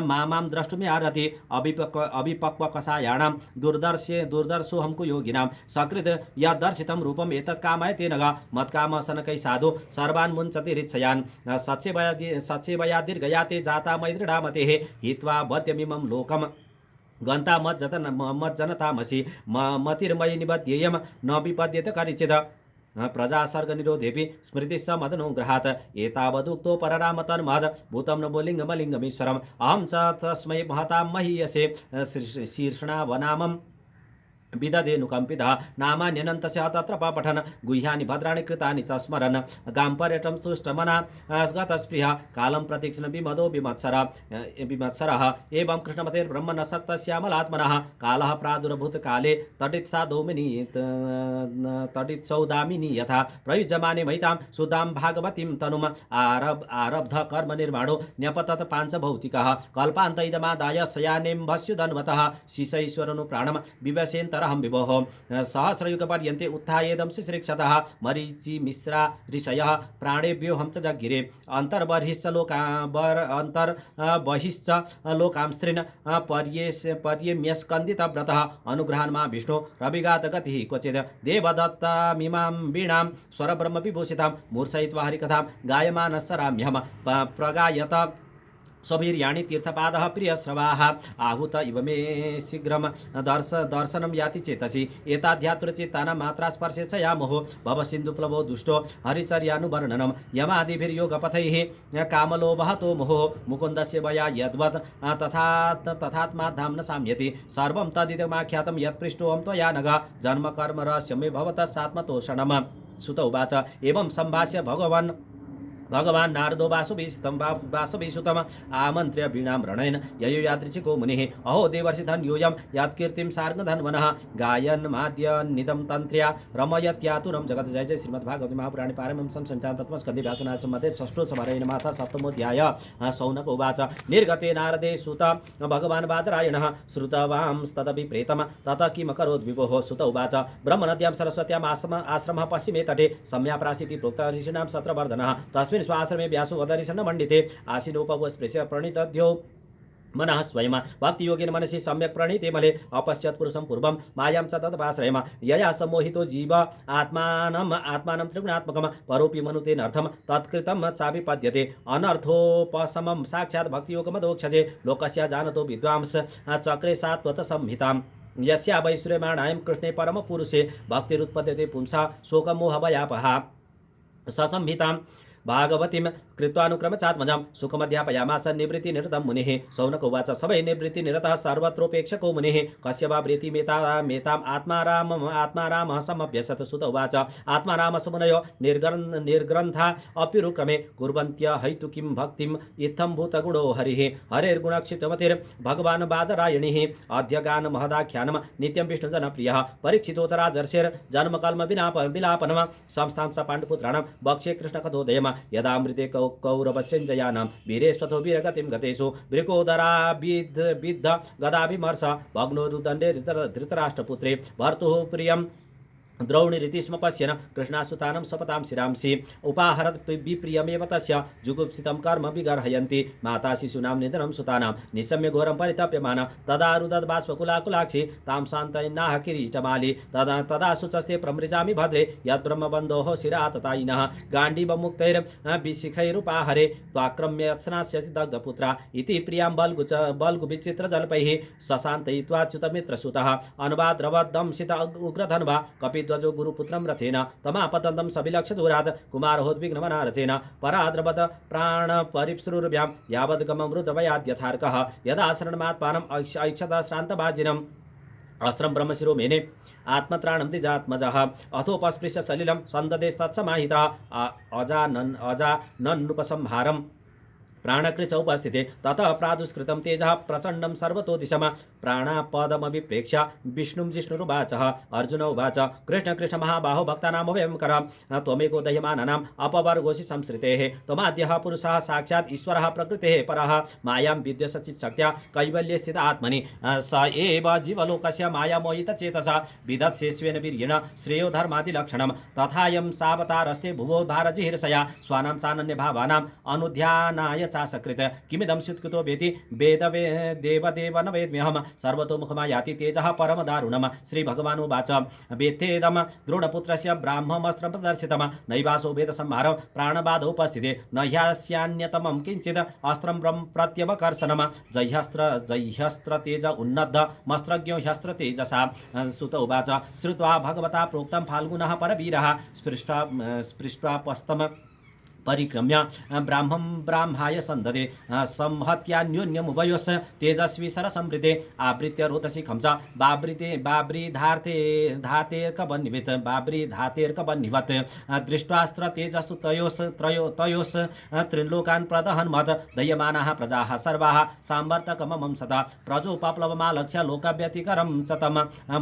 मां द्रष्टुमिहारति अभिपक्वकषायाणां दुर्दर्शोऽहं कुयोगिनां सकृत यदर्शितं रूपम् एतत् कामयते नघ मत्कामः सनकै साधु सर्वान् मुञ्चति रिच्छयान् सत्सेवयादिर्गयाते जाता मैदृढा मतेः हित्वा वद्यमिमं लोकम् गन्ता मज्जनतामसि मतिर्मयि निबध्येयं न विपद्यते करिचित् प्रजासर्गनिरोधेऽपि स्मृतिः मदनुग्रहात् एतावदुक्तो पररामतन्मद भूतं नमो लिङ्गमलिङ्गमीश्वरम् अहं च तस्मै महतां महीयसे शीर्षणावनामम् विदधेनुकम्पितः नामान्यनन्तस्य तत्र पठन् गुह्यानि भद्राणि कृतानि च स्मरन् गाम्पर्यटं तुष्टमना गतस्पृहः कालं प्रतीक्ष्ण विमदो विमत्सरः एवं कृष्णमतेर्ब्रह्मणसक्तश्यामलात्मनः कालः प्रादुर्भूतकाले तटित्सौदामिनी यथा प्रयुज्यमाने महितां सुधां भागवतीं तनुम् आरब्ध कर्मनिर्माणो न्यपतत् पाञ्चभौतिकः कल्पान्त इदमादाय शयानें भस्युधन्वतः शिशैश्वरनु प्राणं विवशेन्तर उत्तरहं विभोः सहस्रयुगपर्यन्ते उत्थायेदं शिश्रिक्षतः मरीचि मिश्रा ऋषयः प्राणेभ्यो हम च जगिरे अन्तर्बर्हिश्च बहिश्च लोकांस्त्रीन् पर्येम्यस्कन्दितव्रतः अनुग्रहान् मा विष्णु रविघातगतिः क्वचित् देवदत्तामिमां वीणां स्वरब्रह्मविभूषितां मूर्छयित्वा हरिकथां गायमानस्सराम्यहं प्रगायत स्ववीर्याणि तीर्थपादः प्रियश्रवाः आहूत इव मे शीघ्रं दर्शनं याति चेतसि एताध्यात्मचित्तानां मात्रास्पर्शे च यामोः भवसिन्धुप्लवो दुष्टो हरिचर्यानुवर्णनं यमादिभिर्योगपथैः कामलोभहतो मोहो मुकुन्दस्य वया यद्वत् तथात्माधाम्न साम्यति सर्वं तदिदमाख्यातं यत्पृष्टोऽहं त्वया नघ जन्मकर्म रहस्यमे भवतः सात्मतोषणम् सुत उवाच एवं सम्भाष्य भगवान् नारदो वासुभिसुतम् आमन्त्र्य वीणां रणयन् ययो यादृच्छिको मुनिः अहो देवर्षि धन्योऽयं यत्कीर्तिं सार्गधन्वनः गायन् माद्यन्निदं तन्त्र्या रमयत्यातुरं जगत्। जय जय श्रीमद्भागवते महापुराणे पारमहंस्यां संहितायां प्रथमस्कन्धे व्यासनाथसंवादे षष्ठोत्सवरेण माथा सप्तमोऽध्यायः। शौनक उवाच निर्गते नारदे सुत भगवान् बादरायणः श्रुतवांस्तदपि प्रेतं ततः किमकरोद् विभोः। सुत उवाच ब्रह्मनद्यां सरस्वत्याम् आश्रमः पश्चिमे तटे सम्याप्रासीति प्रोक्तः ऋषीणां सत्रवर्धनः तस्मिन् स्वाश्रमे व्यासो वदरिशन्न मण्डिते आसीनोपवस्पृश्य प्रणितद्यो मनः स्वयं भक्तियोगेन मनसि सम्यक् प्रणीते मले अपश्यत् पुरुषं पूर्वं मायां च तदपाश्रयम् यया सम्मोहितो जीव आत्मानं त्रिगुणात्मकं परोऽपि मनुतेनर्थं तत्कृतं चाभिपद्यते अनर्थोपशमं साक्षात् भक्तियोगमदोक्षजे लोकस्य जानतो विद्वांस चक्रे सात्वत संहिताम् यस्या वैश्वर्यमाणायं कृष्णे परमपुरुषे भक्तिरुत्पद्यते पुंसा शोकमोहभयापहा ससंहितां भागवतीं कृत्वानुक्रमचात्मजां सुखमध्यापयामास निवृत्तिनिरतं मुनिः। शौनक उवाच सवै निवृत्तिनिरतः सर्वत्रोपेक्षको मुनिः कस्य वा वृत्तिमेताम् आत्मारामः समभ्यसत्। सुत उवाच आत्मारामस्य मुनयो निर्ग्रन्था अप्युरुक्रमे कुर्वन्त्य हैतुकीं भक्तिम् इत्थं भूतगुणो हरिः हरेर्गुणक्षितमतिर्भगवान् बादरायणिः अध्यगान महदाख्यानं नित्यं विष्णुजनप्रियः परीक्षितोत्तराजर्षेर्जन्मकल्म विलापनं संस्थां च पाण्डुपुत्राणां भक्ष्ये कृष्णकथोदयम् यदा मृते कौरवसञ्जयानां वीरेष्वथो वीरगतिं गतेषु वृकोदरा विद्ध गदाभिमर्श भग्नोरुदण्डे धृतराष्ट्रपुत्रे भर्तुः प्रियं द्रौणीरिति स्म पश्यन् कृष्णासुतानं सपतां शिरांसि उपाहरत् विप्रियमेव तस्य जुगुप्सितं कर्म विगर्हयन्ति माता शिशूनां निधनं सुतानां निशम्य घोरं परितप्यमान तदा रुदद्बाष्पकुलाकुलाक्षि तां सान्त्वयन्नाह किरीटमाली तदा शुचस्ते प्रमृजामि भद्रे यद्ब्रह्मबन्धोः शिरा ततायिनः गाण्डीवमुक्तैर्विशिखैरुपाहरे त्वाक्रम्य स्नास्यसि दग्धपुत्रा इति प्रियां बल्गुविचित्रजल्पैः सशान्तयित्वाच्युतमित्रसुतः अनुवाद्रवद्दंशित उग्रधन्वा कपिध्वजो गुरुपुत्रं रथेन तमापतन्तं सविलक्षदूरात् कुमारोद्विग्नमनारथेन पराद्रवत् प्राणपरिप्सुरुभ्यां यावद्गमं रुद्रवयाद्यथार्कः यदा शरणमात्मानम् ऐक्षत श्रान्तबाजिनम् अस्त्रं ब्रह्मशिरो मेने आत्मत्राणं द्विजात्मजः अथोपस्पृश्य सलिलं सन्ददेस्तत्समाहितः अजानन्नुपसंहारम् प्राणकृश उपस्थिते ततः प्रादुष्कृतं तेजः प्रचण्डं सर्वतो दिशम प्राणापदमभिप्रेक्ष्य विष्णुं जिष्णुरुवाचः। अर्जुन उवाच कृष्ण कृष्ण महाबाहो भक्तानामभयं कर त्वमेको दह्यमानानाम् अपवर्गोऽसि संसृतेः त्वमाद्यः पुरुषः साक्षात् ईश्वरः प्रकृतेः परः मायां विद्यसचित्शक्त्या कैवल्ये स्थित आत्मनि स एव जीवलोकस्य मायामोहितचेतसा विदत्सेष्वेन वीर्येण श्रेयो धर्मादिलक्षणं तथायं सावतारस्ते भुवो भारजिहिर्षया स्वानां चानन्यभावानाम् अनुध्यानाय चासकृत किमिदं स्युत्कृतो वेति देवदेव न वेद्म्यहं सर्वतोमुखमायाति तेजः परमदारुणम्। श्रीभगवानुवाच वेत्थेदं द्रोणपुत्रस्य ब्राह्ममस्त्रं प्रदर्शितं नैवासो वेदसंहारं प्राणबाधोपस्थिते न ह्यस्यान्यतमं किञ्चित् अस्त्रं प्रत्यवकर्षणं जह्यस्त्र तेज उन्नद्धमस्त्रज्ञो ह्यस्त्र तेजसा। सुत उवाच श्रुत्वा भगवता प्रोक्तं फाल्गुनः परवीरः स्पृष्ट्वा परिक्रम्य ब्राह्माय सन्ददे संहत्यान्योन्यमुभयोस् तेजस्वी सरसंवृते आवृत्य रोतशिखं च बाब्रीधातेर्कबन्निवत् दृष्ट्वास्त्र तेजस्तु तयोस् त्रिलोकान् प्रदहन्मत् दह्यमानाः प्रजाः सर्वाः साम्वर्तकममं सदा प्रजोपप्लवमालक्ष्य लोकव्यतिकरं च तं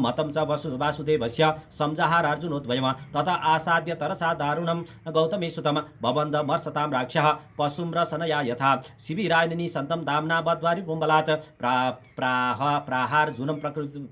मतं च वासुदेवस्य संजहारार्जुनोद्वयम् तथा आसाद्य तरसा दारुणं गौतमीसुतं भवन् मर्सतां राक्षः पशुं रसनया यथा शिबिरायनि सन्तं दाम्ना बद्वारि पुम्बलात् प्राहार्जुनं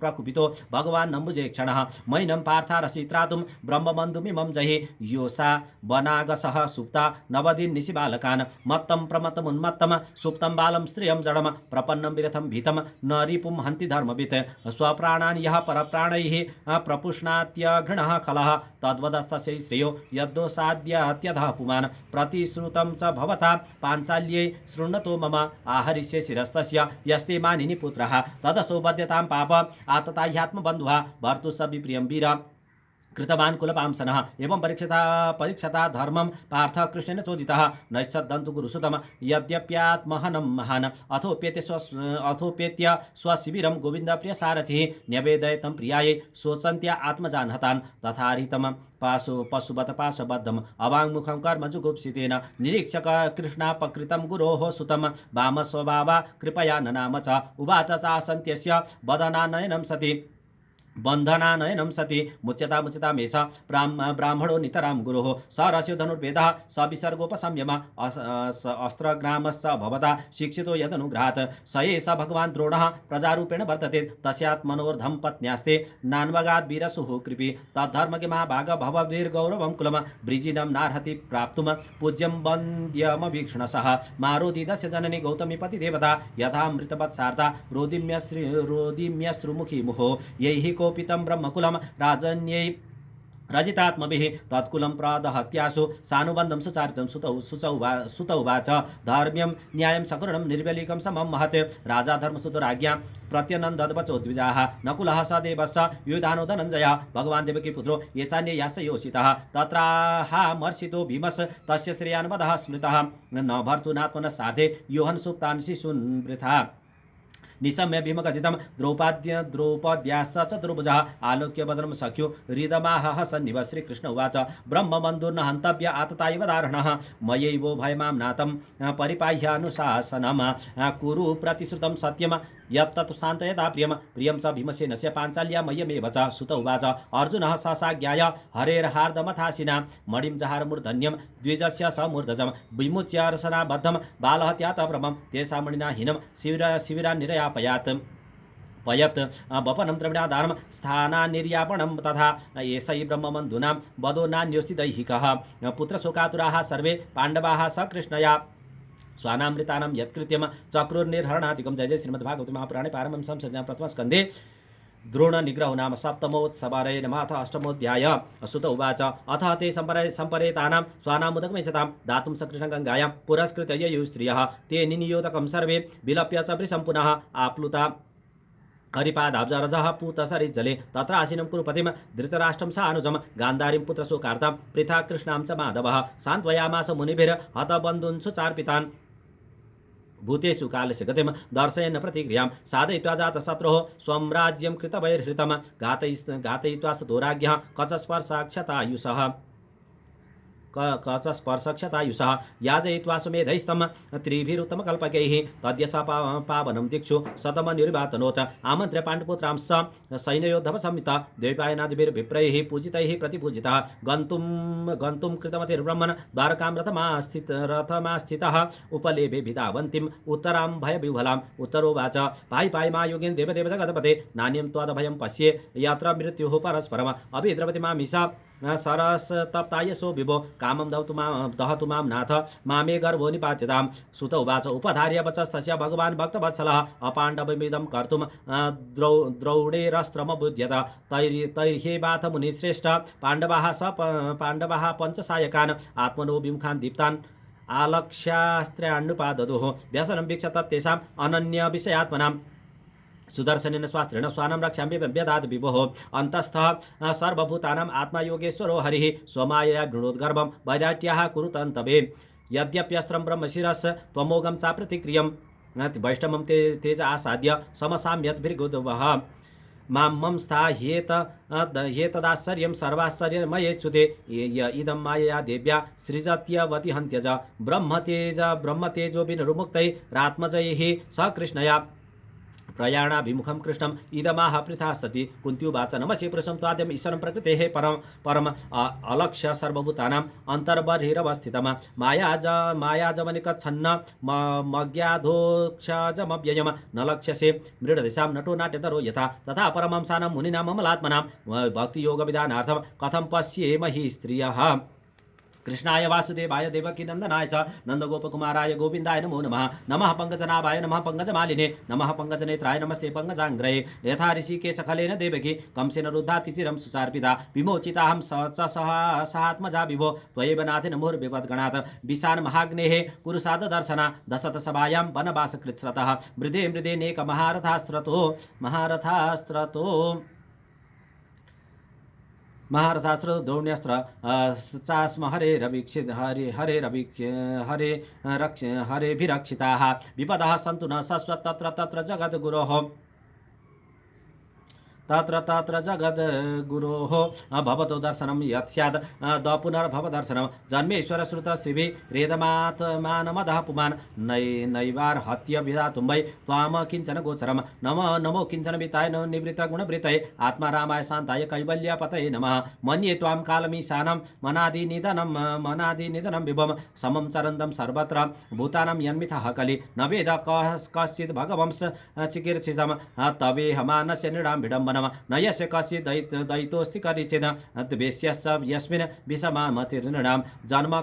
प्रकुपितो भगवान् नम्बुजे क्षणः मैनं पार्थारसि त्रातुं ब्रह्मबन्धुमिमं जहि योषा वनागसः सुप्ता नवदिन्निशि बालकान् मत्तं प्रमत्तमुन्मत्तं सुप्तं बालं स्त्रियं जडं प्रपन्नं विरथं भीतं न रिपुं हन्ति धर्मवित् स्वप्राणान् यः परप्राणैः प्रपुष्णात्यघृणः खलः तद्वदस्तस्यै श्रेयो यद्दोषाद्यत्यधः पुमान् प्रतिश्रुतं च भवता पाञ्चाल्ये शृण्वतो मम आहरिष्ये शिरस्तस्य यस्ते मानिनि पुत्रः तदसो बध्यतां पाप आतताह्यात्मबन्धुः भर्तुः विप्रियं वीर कृतवान् कुलपांसनः एवं परीक्षता धर्मं पार्थ कृष्णेन चोदितः नैषद्धन्तु गुरुसुतम यद्यप्यात्महनं महान् अथोपेत्य स्वशिबिरं गोविन्दप्रियसारथिः न्यवेदयतं प्रियायै शोचन्त्या आत्मजान्हतान् तथारितं पशुवत् पाशबद्धम् अवाङ्मुखं कर्मजुगुप्सितेन निरीक्षक कृष्णापकृतं गुरोः सुतं वामस्वभावा कृपया ननाम च उवाच चासन्त्यस्य वदनानयनं सति बन्धनानयनं सति मुच्यतामेष ब्राह्मणो नितरां गुरोः स रस्यो धनुर्वेदः स विसर्गोपसंयम अस्त्रग्रामश्च भवता शिक्षितो यदनुग्रहात् स एष भगवान् द्रोणः प्रजारूपेण वर्तते तस्यात्मनोर्धं पत्न्यास्ते नान्वगाद् वीरसुः कृपि तद्धर्मज्ञमहाभाग भवद्भिर्गौरवं कुलं वृजिनं नार्हति प्राप्तुं पूज्यं वन्द्यमवीक्षणसः मारोदिदस्य जननी गौतमीपतिदेवता यथा मृतवत्सार्ता रोदिम्यश्रुमुखी मुहो यैः कोपितं ब्रह्मकुलं राजन्यै रजितात्मभिः तत्कुलं प्रादहत्यासु सानुबन्धं सुचारितं सुत उवाच धर्म्यं न्यायं सकुरणं निर्वेलिकं समं महत् राजा धर्मसुतराज्ञा प्रत्यनन्दद्वचो द्विजाः नकुलः स देवस्य युधानो धनञ्जयः भगवान् देवकीपुत्रो येषान्ये यास्य योषितः तत्राहामर्षितो भीमस् तस्य श्रेयान्वदः स्मृतः न भर्तुनात्मनः सार्धे योहन् सुप्तान् शिशून् वृथा निशम्य भीमकथितं द्रौपद्याश्च चतुर्भुजः आलोक्य वदनं सख्यो हृदमाहः सन्निव श्रीकृष्ण उवाच ब्रह्मबन्धुर्न हन्तव्य आततायैव दारुणः मयैवो भयमां नातं परिपाह्यानुशासनं कुरु प्रतिश्रुतं सत्यं यत्तत् शान्तयता प्रियं च भीमसेनस्य पाञ्चाल्या मह्यमेव च सुत उवाच अर्जुनः ससाज्ञाय हरेर्हार्दमथासिना मणिं जहारमूर्धन्यं द्विजस्य समूर्धजं विमुच्य रसनाबद्धं बालहत्यात प्रमं तेषां मणिना हीनं शिविरान्निरयापयात् पयत् वपनं द्रविणादानं स्थानान्निर्यापणं तथा एषै ब्रह्मबन्धूनां वदो नान्योऽस्ति दैहिकः पुत्रशोकातुराः सर्वे पाण्डवाः सकृष्णया स्वानामृतानां यत्कृत्यं चक्रुर्निर्हरणादिकं जय जय श्रीमद्भागवते महापुराणे पारमहंस्यां संहितायां प्रथमस्कन्धे द्रोणनिग्रहो नाम सप्तमोत्सवारये नमः अथ अष्टमोऽध्याय सुत उवाच अथ ते सम्परेतानां स्वानामुदकमेषतां दातुं सकृष्णं गङ्गायां पुरस्कृत्य ययुः स्त्रियः ते निनियोदकं सर्वे विलप्य च वृषं पुनः आप्लुता हरिपादाब्जरजः पूतसरिज्जले तत्र आसीनं कुरुपतिं धृतराष्ट्रं सानुजं गान्धारीं पुत्रशोकार्तां पृथा कृष्णां च माधवः सान्त्वयामास मुनिभिर्हतबन्धून् सुचार्पितान् भूतेषु कालस्य गतिं दर्शयन् प्रतिक्रियां साधयित्वा जातशत्रुः स्वं राज्यं कृतवैर्हृतं घातयित्वा सतो राज्ञः कचस्पर्शाक्षतायुषः कचस्पर्शक्षतायुषः याजयित्वा सुमेधैस्तं त्रिभिरुत्तमकल्पकैः तद्यशा पावनं दिक्षु शतमनिर्वातनोत् आमन्त्र्य पाण्डुपुत्रांश्च सैन्ययोद्धवसंयुता द्वैपायनादिभिर्विप्रैः पूजितैः प्रतिपूजितः गन्तुं कृतमतिर्ब्रह्मन् द्वारकां रथमास्थितः उपलेभे भिधावन्तीम् उत्तरां भयविह्वलाम् उत्तरोवाच पाहि पाहि मा योगिन् देवदेव जगत्पते नान्यं त्वदभयं पश्ये यत्र मृत्युः परस्परम् अभिद्रवति मामिषा सरस्तप्तायसो विभो कामं दहतु मां नाथ मामे गर्भो निपात्यतां सुत उवाच उपधार्य वचस्तस्य भगवान् भक्तवत्सलः अपाण्डवमिदं कर्तुं द्रौणेरस्त्रमबुध्यत तैर्ह्येवाथ मुनिश्रेष्ठ पाण्डवाः पञ्चसायकान् आत्मनो विमुखान् दीप्तान् आलक्ष्यास्त्र्याण्युपाददुः व्यसनं वीक्ष तत्तेषाम् अनन्यविषयात्मनां सुदर्शनेन स्वास्त्रेण स्वानं रक्षामि व्यदात् विभोः अन्तस्थः सर्वभूतानाम् आत्मायोगेश्वरो हरिः स्वमायया गृणोद्गर्भं वैराट्याः कुरुतन्तवे यद्यप्यस्त्रं ब्रह्मशिरस् त्वमोघं चाप्रतिक्रियं वैष्णवं तेज आसाद्य समसाम्यद्भिर्गुदवः मां ह्येतदाश्चर्यं सर्वाश्चर्यमयेच्युते इदं मायया देव्या सृजत्यवति हन्त्यज ब्रह्मतेजो विनिर्मुक्तैरात्मजैः स कृष्णया प्रयाणाभिमुखं कृष्णम् इदमाह पृथा सति कुन्त्युवाच नमसि पुरुषं त्वाद्यम् ईश्वरं प्रकृतेः परम अलक्ष्य सर्वभूतानाम् अन्तर्बर्हिरवस्थितं मायाजवनिकच्छन्न मज्ञाधोक्षजमव्ययम् न लक्ष्यसे मृडदिशां नटो नाट्यधरो यथा तथा परमंसानां मुनीनां ममलात्मनां भक्तियोगविधानार्थं कथं पश्येमहि स्त्रियः। कृष्णाय वासुदेवाय देवकीनन्दनाय च नन्दगोपकुमाराय गोविन्दाय नमो नमः। नमः पङ्कजनाभाय नमः पङ्कजमालिने नमः पङ्कजनेत्राय नमस्ते पङ्कजाङ्ग्रये। यथा ऋषिकेशखलेन देवकी कंसेन रुद्धाति चिरं सुचार्पिता विमोचिताहं सहात्मजा विभो त्वयैव नाथेन मुहुर्विपद्गणात् विशान महाग्नेः पुरुषाद दर्शना दशत सभायां वनवासकृत्स्रतः मृदे महारथास्त्र द्रोण्यस्त्र चास्म हरेभिरक्षिताः विपदः सन्तु न शश्वत् तत्र जगद्गुरोः तत्र जगद्गुरोः भवतो दर्शनं यत् स्यात् पुनर्भव दर्शनं जन्मेश्वर श्रुतश्रीभिरेदमात्मानमदः पुमान् नैवार्हत्य विधातुं वै त्वां किञ्चन गोचरं नमो किञ्चन विताय निवृत्तगुणवृतये आत्मा रामाय शान्ताय कैवल्यपतये नमः। मन्ये त्वां कालमीशानं मनादिनिधनं विभवं समं चरन्तं सर्वत्र भूतानां यन्मिथः कलि न वेद कश्चित् भगवंस चिकीर्षितं तवेहमानस्य नृणां विडम्बनं न यस्य कश्चित् दैतोऽस्ति करिचित् द्वेष्यश्च यस्मिन् विषमामतिर्नृणां जन्म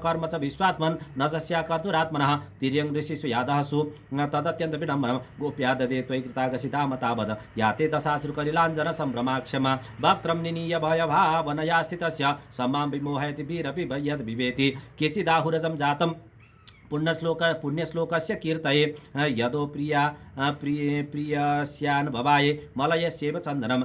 कर्म च विश्वात्मन् न तस्या कर्तुरात्मनः तिर्यं ऋषिषु यादःसु तदत्यन्त विडम्बनं गोप्या ददे त्वयि कृतागसिता मतावद याते दशाश्रुकलिलाञ्जन सम्भ्रमाक्षमा वक्त्रं निनीय भयभावनया स्थितस्य समां विमोहयति वीरपि यद् विवेति केचिदाहुरजं जातं पुण्यश्लोकस्य कीर्तये यदो प्रियस्यानुभवाय मलयस्यैव चन्दनम्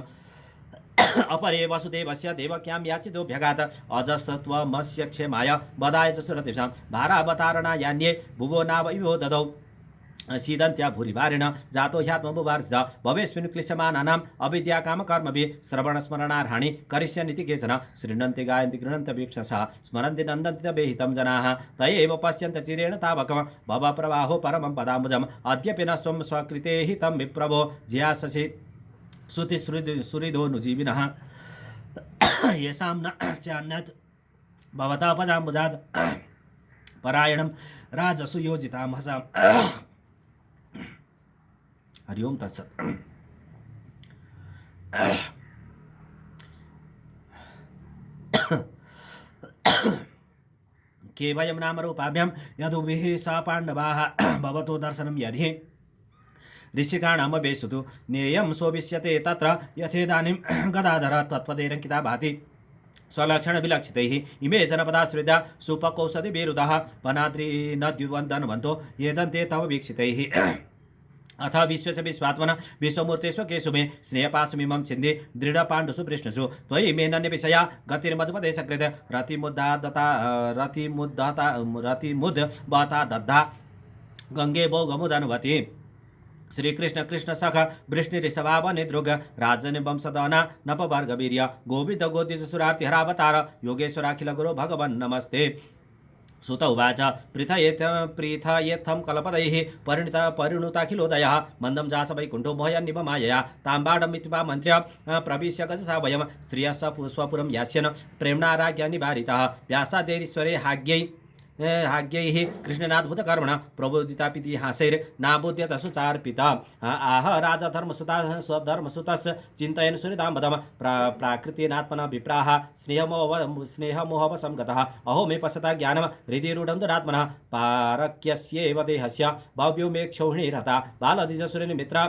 अपरे वसुदेवस्य देवक्यां याचितोऽभ्यगात् अजस्त्वमस्य क्षेमाय वदाय च सुरतिषां भारावतारणायान्ये भुवो नावयो ददौ सीदन्त्या भूरिभारेण जातो ह्यात्मबुभार्थिता भवेस्मिन् क्लिश्यमानानाम् अविद्याकामकर्मभिः श्रवणस्मरणार्हाणि करिष्यन्निति केचन शृण्वन्ति गायन्ति गृह्णन्ति वीक्षसः स्मरन्ति नन्दन्ति तवेहितं जनाः त एव पश्यन्ति चिरेण तावकं भवप्रवाहो परमं पदाम्बुजम् अद्यपि न स्वं स्वकृते हितं विप्रभो ज्याससि श्रुतिसुहृदोऽनुजीविनः येषां न चान्यत् भवता पदाम्बुजात् परायणं राजसु योजितामहसाम्। हरि ओम तत्सत्। केवयं नामरूपाभ्यां यदुभिः स पाण्डवाः भवतो दर्शनं यर्हि ऋषिकाणामवेशुतु नेयं सोऽविष्यते तत्र यथेदानीं गदाधर त्वत्पदैरङ्किता भाति स्वलक्षणविलक्षितैः इमे जनपदाश्रिता सुपकौषधिविरुधः वनाद्रिनद्युवन्दन्वन्तो येदन्ते तव वीक्षितैः अथ विश्वस्य विश्वात्मन विश्वमूर्तेषु केशुमे स्नेहपाशमिमं छिन्दे दृढपाण्डुषु वृष्णुषु त्वयि मे नन्यविषया गतिर्मधुपदे सकृत रतिमुद्बता दद्धा गंगे भोगमुदन्वति श्रीकृष्ण कृष्ण सख वृष्णिऋषभावनिदृग राजन वंशदना नपवर्गवीर्य गोविद गोदिज सुरार्ति हरावतार योगेश्वराखिल गुरो भगवन् नमस्ते। सुत उवाच पृथयेत्थं कल्पदैः परिणुताखिलोदयः मन्दं जास वैकुण्ठो मोहयन्निव मायया ताम्बाडमित्वा मन्त्र्य प्रविश्य गजसा वयं स्त्रियः स्वपुरं यास्यन् प्रेम्णा राज्ञा निवारितः व्यासादेरीश्वरे हाग्यैः कृष्णनाद्भुतकर्मण प्रबोधितापितिहासैर्नाबोध्यत सुचार्पिता आह राजधर्मसुता स्वधर्मसुतस्य चिन्तयन् सुहृदाम्बदं प्राकृतेनात्मना विप्राः स्नेहमोहवशं गतः अहो मे पश्यता ज्ञानं हृदि रूढं दुरात्मनः पारक्यस्यैव देहस्य भव्यो मे क्षौहिणीरता बालधिजसुरनिमित्रा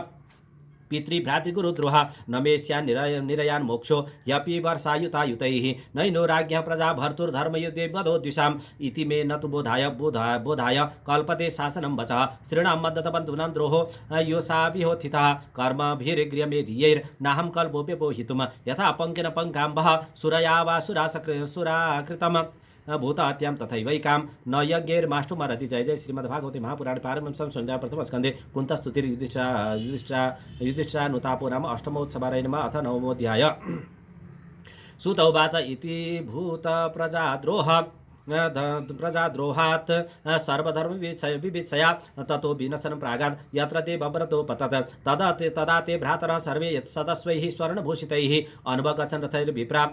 पितृभ्रातृगुरुद्रोह न मे स्यान्निरयान् मोक्षो ह्यपि वर्षायुतायुतैः नैनो राज्ञः प्रजा भर्तुर्धर्मयुद्धे वधोद्विषाम् इति मे न तु बोधाय कल्पते शासनं वचः स्त्रीणां मद्दतबन्धूनां द्रोहो योषाभिहोत्थितः कर्मभिर्गृह्यमेधीयैर्नाहं कल्पोऽप्यपोहितुं यथा पङ्केन पङ्काम्बः सुरया वा सुराकृतम् भूतात्यां तथैवैकां न यज्ञैर्माष्टुमरति। जय जय श्रीमद्भागवते महापुराणे पारमहंस्यां संहितायां प्रथमस्कन्धे कुन्तस्तुतिर्युधिष्ठिरानुतापो नाम अष्टमोत्सवाय नमः। अथ नवमोऽध्याय। सुत उवाच इति भूतप्रजाद्रोह प्रजाद्रोहात् सर्वधर्मविभीषया ततो विनशनं प्रागात् यत्र ते बभ्रतो पतत् तदा ते भ्रातरः सर्वे सदस्वैः स्वर्णभूषितैः अनुवगच्छन् रथैर्विप्रा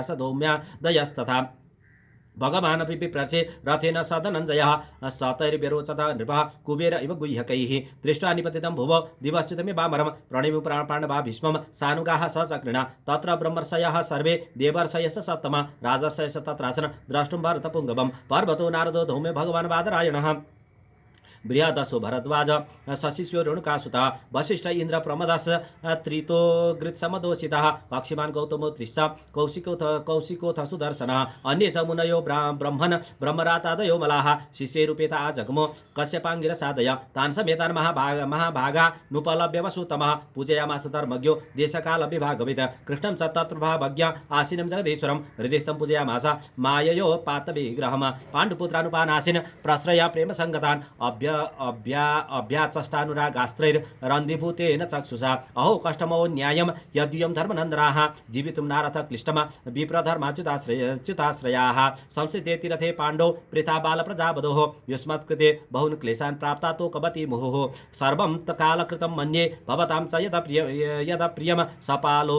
व्यासधौम्यादयस्तथा भगवानपि पिप्रसे रथेन सदनञ्जयः सतैर्व्यरोचत नृपः कुबेर इव गुह्यकैः दृष्ट्वा निपतितं भुवो दिवश्च्युतमे वामरं प्रणिमु पाण्डवा भीष्मं सानुगाः सहचक्रिणा तत्र ब्रह्मर्षयः सर्वे देवर्षयश्च सत्तम राजर्षयश्च तत्रासन् द्रष्टुं भरतपुङ्गवं पर्वतो नारदो धौम्यो भगवान् बादरायणः बृहदसो भरद्वाज शशिष्यो रेणुकासुतः वसिष्ठ इन्द्र प्रमदस् त्रितो गृत्समदोषितः कक्षिमान् गौतमो त्रिस्सा कौशिकोऽथ सुदर्शनः अन्ये च मुनयो ब्रह्मन् ब्रह्मरातादयो मलाः शिष्यैरुपेता आजग्मो कश्यपाङ्गिरसादय तान् समेतान् महाभागा नुपलभ्य वसुतमः पूजयामास धर्मज्ञो देशकालविभागवित् कृष्णं च तत्प्रभावज्ञ आसीनं जगदीश्वरं हृदयस्थं पूजयामास माययो पातविग्रहम् पाण्डुपुत्रानुपानासीन् प्रश्रया प्रेमसङ्गतान् अभ्याचष्टानुरागास्त्रैरन्धिभूतेन चक्षुषा अहो कष्टमो न्यायं यद्यूयं धर्मनन्दनाः जीवितुं नारथ क्लिष्टम विप्रधर्माच्युताश्रयाः संस्थिते तीरथे पाण्डौ पृथा बालप्रजावधोः युष्मत्कृते बहुन् क्लेशान् प्राप्ता तो कवती मुहुः सर्वं कालकृतं मन्ये भवतां च यदप्रियं सपालो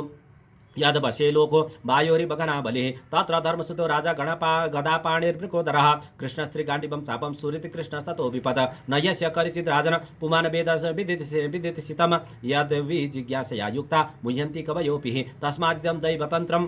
यद्वशे लोको वायोरिबगना बलिः तत्र धर्मसुतो राजा गदापाणिर्वृकोदरः कृष्णस्त्रीगाण्डिवं चापं सुहृति कृष्णस्ततो विपद न यस्य करिचित् राजन् पुमान् विदितसितं यद्विजिज्ञासया युक्ता मुह्यन्ति कवयोऽपि तस्मादिदं दैवतन्त्रं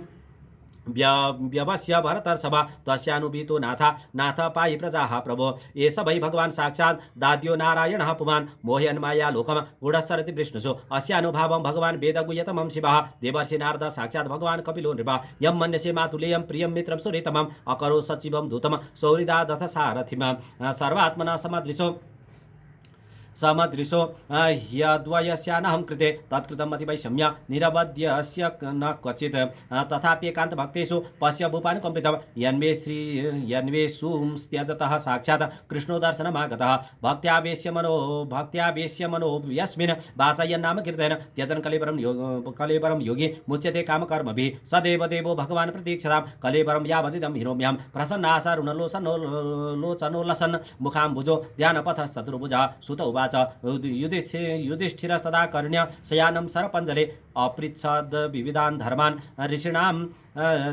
व्यवस्य भरतर्षभा तस्यानुभीतो नाथ पायि प्रजाः प्रभो एष वै भगवान् साक्षात् दाद्यो नारायणः पुमान् मोहयन्माया लोकं गूढस्सरति विष्णुषु अस्यानुभावं भगवान् वेदगुह्यतमं शिवः देवर्षि नारद साक्षात् भगवान् कपिलो नृपः यं मन्यसे मातुलेयं प्रियं मित्रं सुरितमम् अकरो सचिवं दूतं सौहृदादथ सारथिं सर्वात्मना समदृशो ह्यद्वयस्यानहं कृते तत्कृतं मतिवैषम्य निरवध्यस्य न क्वचित् तथाप्येकान्तभक्तेषु पश्य भूपानुकम्पितं यन्वेषुंस्त्यजतः साक्षात् कृष्णो दर्शनमागतः भक्त्यावेश्य मनो यस्मिन् वाचयन्नाम कीर्तन त्यजन् कलेवरं योगी मुच्यते कामकर्मभिः सदैव देवो भगवान् प्रतीक्षतां कलेवरं यावदिदं हिरोम्यां प्रसन्नासारुणलोचनोलसन् मुखाम्बुजो ध्यानपथः चतुर्भुजः सुत उवाच युधिष्ठिरस्तदा कर्ण्य शयानं सरपञ्जले अपृच्छद विविधान् धर्मान् ऋषीणां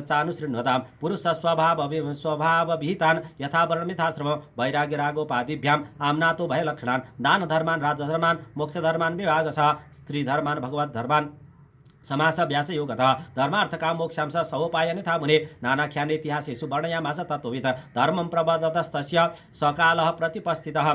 चानुशृण्वतां पुरुषस्वभावविहितान् यथा वर्णमिथाश्रम वैराग्यरागोपादिभ्याम् आम्नातो भयलक्षणान् दानधर्मान् राजधर्मान् मोक्षधर्मान् विभागशः स्त्रीधर्मान् भगवद्धर्मान् समासव्यासयोगतः धर्मार्थकाम मोक्षांश सहोपायनिथा मुने नानाख्यानेतिहासेषु वर्णयामास तत्त्ववित् धर्मं प्रबदतस्तस्य सकालः प्रतिपस्थितः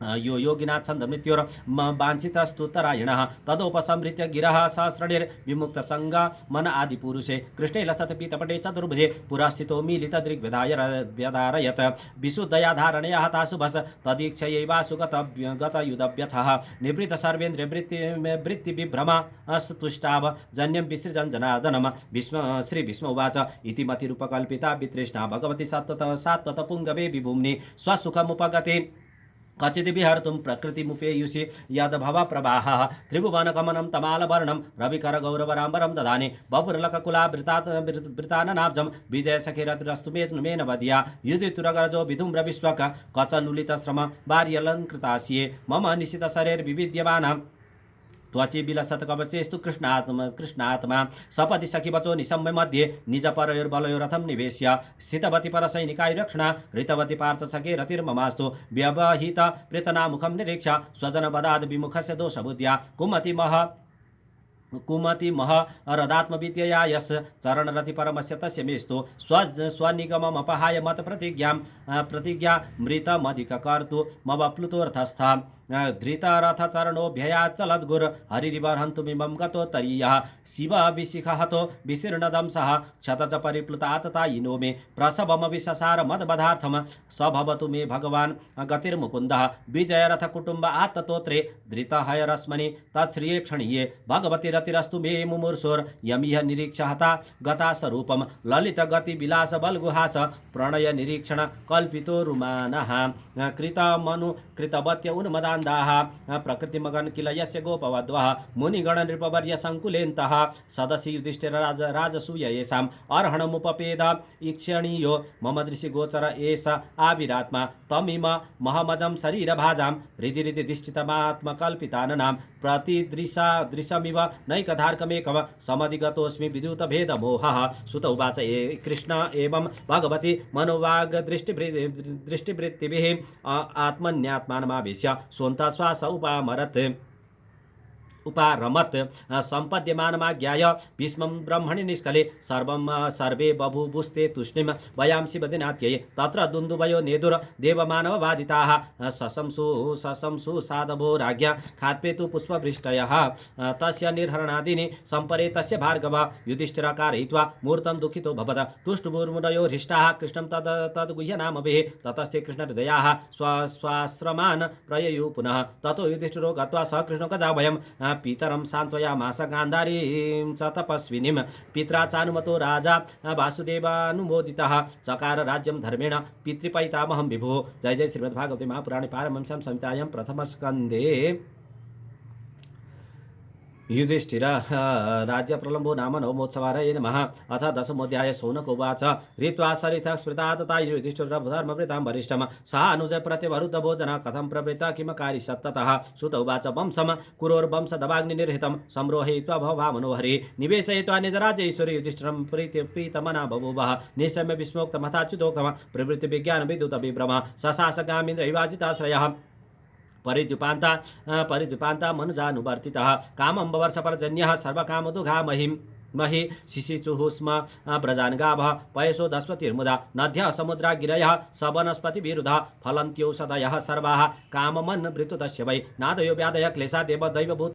यो योगिना छन्दमृत्योर्वाञ्छितस्तुतरायणः तदोपसंहृत्य गिरः सहस्रणिर्विमुक्तसङ्ग मन आदिपुरुषे कृष्णे लसत्पीतपटे चतुर्भुजे पुरस्थितो मीलितदृग्व्यधारयत् विशुद्धया धारणया हताशुभस् तदीक्षयैवासुगतयुधव्यथः निवृत्त सर्वेन्द्रियवृत्तिविभ्रमस्तुष्टाव जन्यं विसृजन् जनार्दनम् श्रीभीष्म उवाच इति मतिरुपकल्पिता वितृष्णा भगवती सात्वतपुङ्गवे विभूम्नि स्वसुखमुपगते कचित् विहर्तुं प्रकृतिमुपेयुषि यद्भवप्रवाहः त्रिभुवनगमनं तमालवर्णं रविकरगौरवराम्बरं ददानि बपुरलककुलावृताननाब्जं विजयसखिरतिरस्तु मेन वद्या युधितुरगरजो विधुम्रविश्वक कचलुलितश्रम वार्यलङ्कृतास्ये मम निशितशरैर्विविद्यमानां त्वचि विलसत्कवचेस्तु कृष्णात्मा सपदि सखिवचो निशम्य मध्ये निजपरयोर्बलयो रथं निवेश्य स्थितवती परसैनिकाय रक्षणा ऋतवती पार्थसखे रतिर्ममास्तु व्यवहित प्रेतनामुखं निरीक्ष्य स्वजनवदाद् विमुखस्य दोषबुद्ध्या कुमतिमह रदात्मविद्यया यस् चरणरति परमस्य तस्य मेस्तु स्वनिगममपहाय प्रतिज्ञा मृतमधिककर्तु मवप्लुतोऽर्थस्था धृतरथचरणोऽभ्ययाचलद्गुर् हरिरिवर्हन्तुमिमं गतोत्तरीयः शिवविशिखहतो विशीर्णदंसः क्षतच परिप्लुताततायिनो मे प्रसवमविशसार मदबधार्थं स भवतु मे भगवान् गतिर्मुकुन्दः विजयरथकुटुम्ब आत्ततोत्रे धृतहयरश्मनि तत्श्रिये क्षणीये भगवती रतिरस्तु मे मुमूर्षोर्यमिह निरीक्षहता गता स्वरूपं ललितगतिविलास बल्गुहास प्रणय निरीक्षण कल्पितो रुमानः कृतवत्य उन्मदान् छन्दाः प्रकृतिमगन् किल यस्य गोपवध्वः मुनिगण नृपवर्य सङ्कुलेन्तः सदसि युधिष्ठिर राजसूय येषाम् अर्हणमुपपेद ईक्षणीयो मम दृशिगोचर एष आविरात्मा तमिम महमजं शरीरभाजां हृदि हृदि दिष्टितमात्मकल्पिताननां प्रतिदृशमिव नैकधार्कमेकं समधिगतोऽस्मि विद्युतभेदमोहः सुत उवाच कृष्ण एवं भगवती मनोवाग्दृष्टिवृत्तिभिः आत्मन्यात्मानमावेश्य स्वन्तः श्वास उपारमत् सम्पद्यमानमाज्ञाय भीष्मं ब्रह्मणि निष्कले सर्वे बभूवुस्ते तूष्णीं वयांसि वदनात्यये तत्र दुन्दुभयो नेदुर देवमानववादिताः सशंसु साधवो राज्ञा खात्पेतु पुष्पवृष्टयः तस्य निर्हरणादीनि सम्परे तस्य भार्गव युधिष्ठिरकारयित्वा मूर्तं दुःखितो भवत तुष्टुमुर्मुरयो हृष्टाः कृष्णं तद्गुह्यनामभिः ततस्ते कृष्णहृदयाः स्वाश्रमान् प्रययु पुनः ततो युधिष्ठिरो गत्वा स कृष्णो गजाभयं पितरं सान्त्वयामास गान्धारीं च तपस्विनीं पित्रा चानुमतो राजा वासुदेवानुमोदितः चकार राज्यं धर्मेण पितृपैतामहं विभुः। जय जय श्रीमद्भागवते महापुराणे पारमहंस्यां संहितायां प्रथमस्कन्धे युधिष्ठिर राज्य प्रलम्बो नाम नवमोत्सवारये नमः। अथ दशमोऽध्याय शौनक उवाच ऋत्वा सरितः स्मृता तथा युधिष्ठिरधर्मवृतां वरिष्ठं स अनुज प्रत्यवरुद्ध भोजन कथं प्रवृत्त किमकारि सत्ततः सुत उवाच वंशं कुरोर्वंशदवाग्निर्हितं संरोहयित्वा भवामनोहरि निवेशयित्वा निजराजेश्वरी युधिष्ठिरं प्रीतमना बभूवः निशम्य विस्मोक्तमथाच्युतोक्तम प्रवृत्तिविज्ञानविद्युतविभ्रमः सशासगामिन्द्रैवाजिताश्रयः परिद्युपान्ता मनुजानुवर्तितः कामम्बवर्षपर्जन्यः सर्वकामदुघा महि शिशिचुः स्म व्रजान् गावः पयसोदस्वतिर्मुदा नद्यः समुद्रा गिरयः सवनस्पतिविरुधा फलन्त्योषधयः सर्वाः काममन् वृतुतस्य वै नादयो व्याधयः क्लेशा देव दैवभूत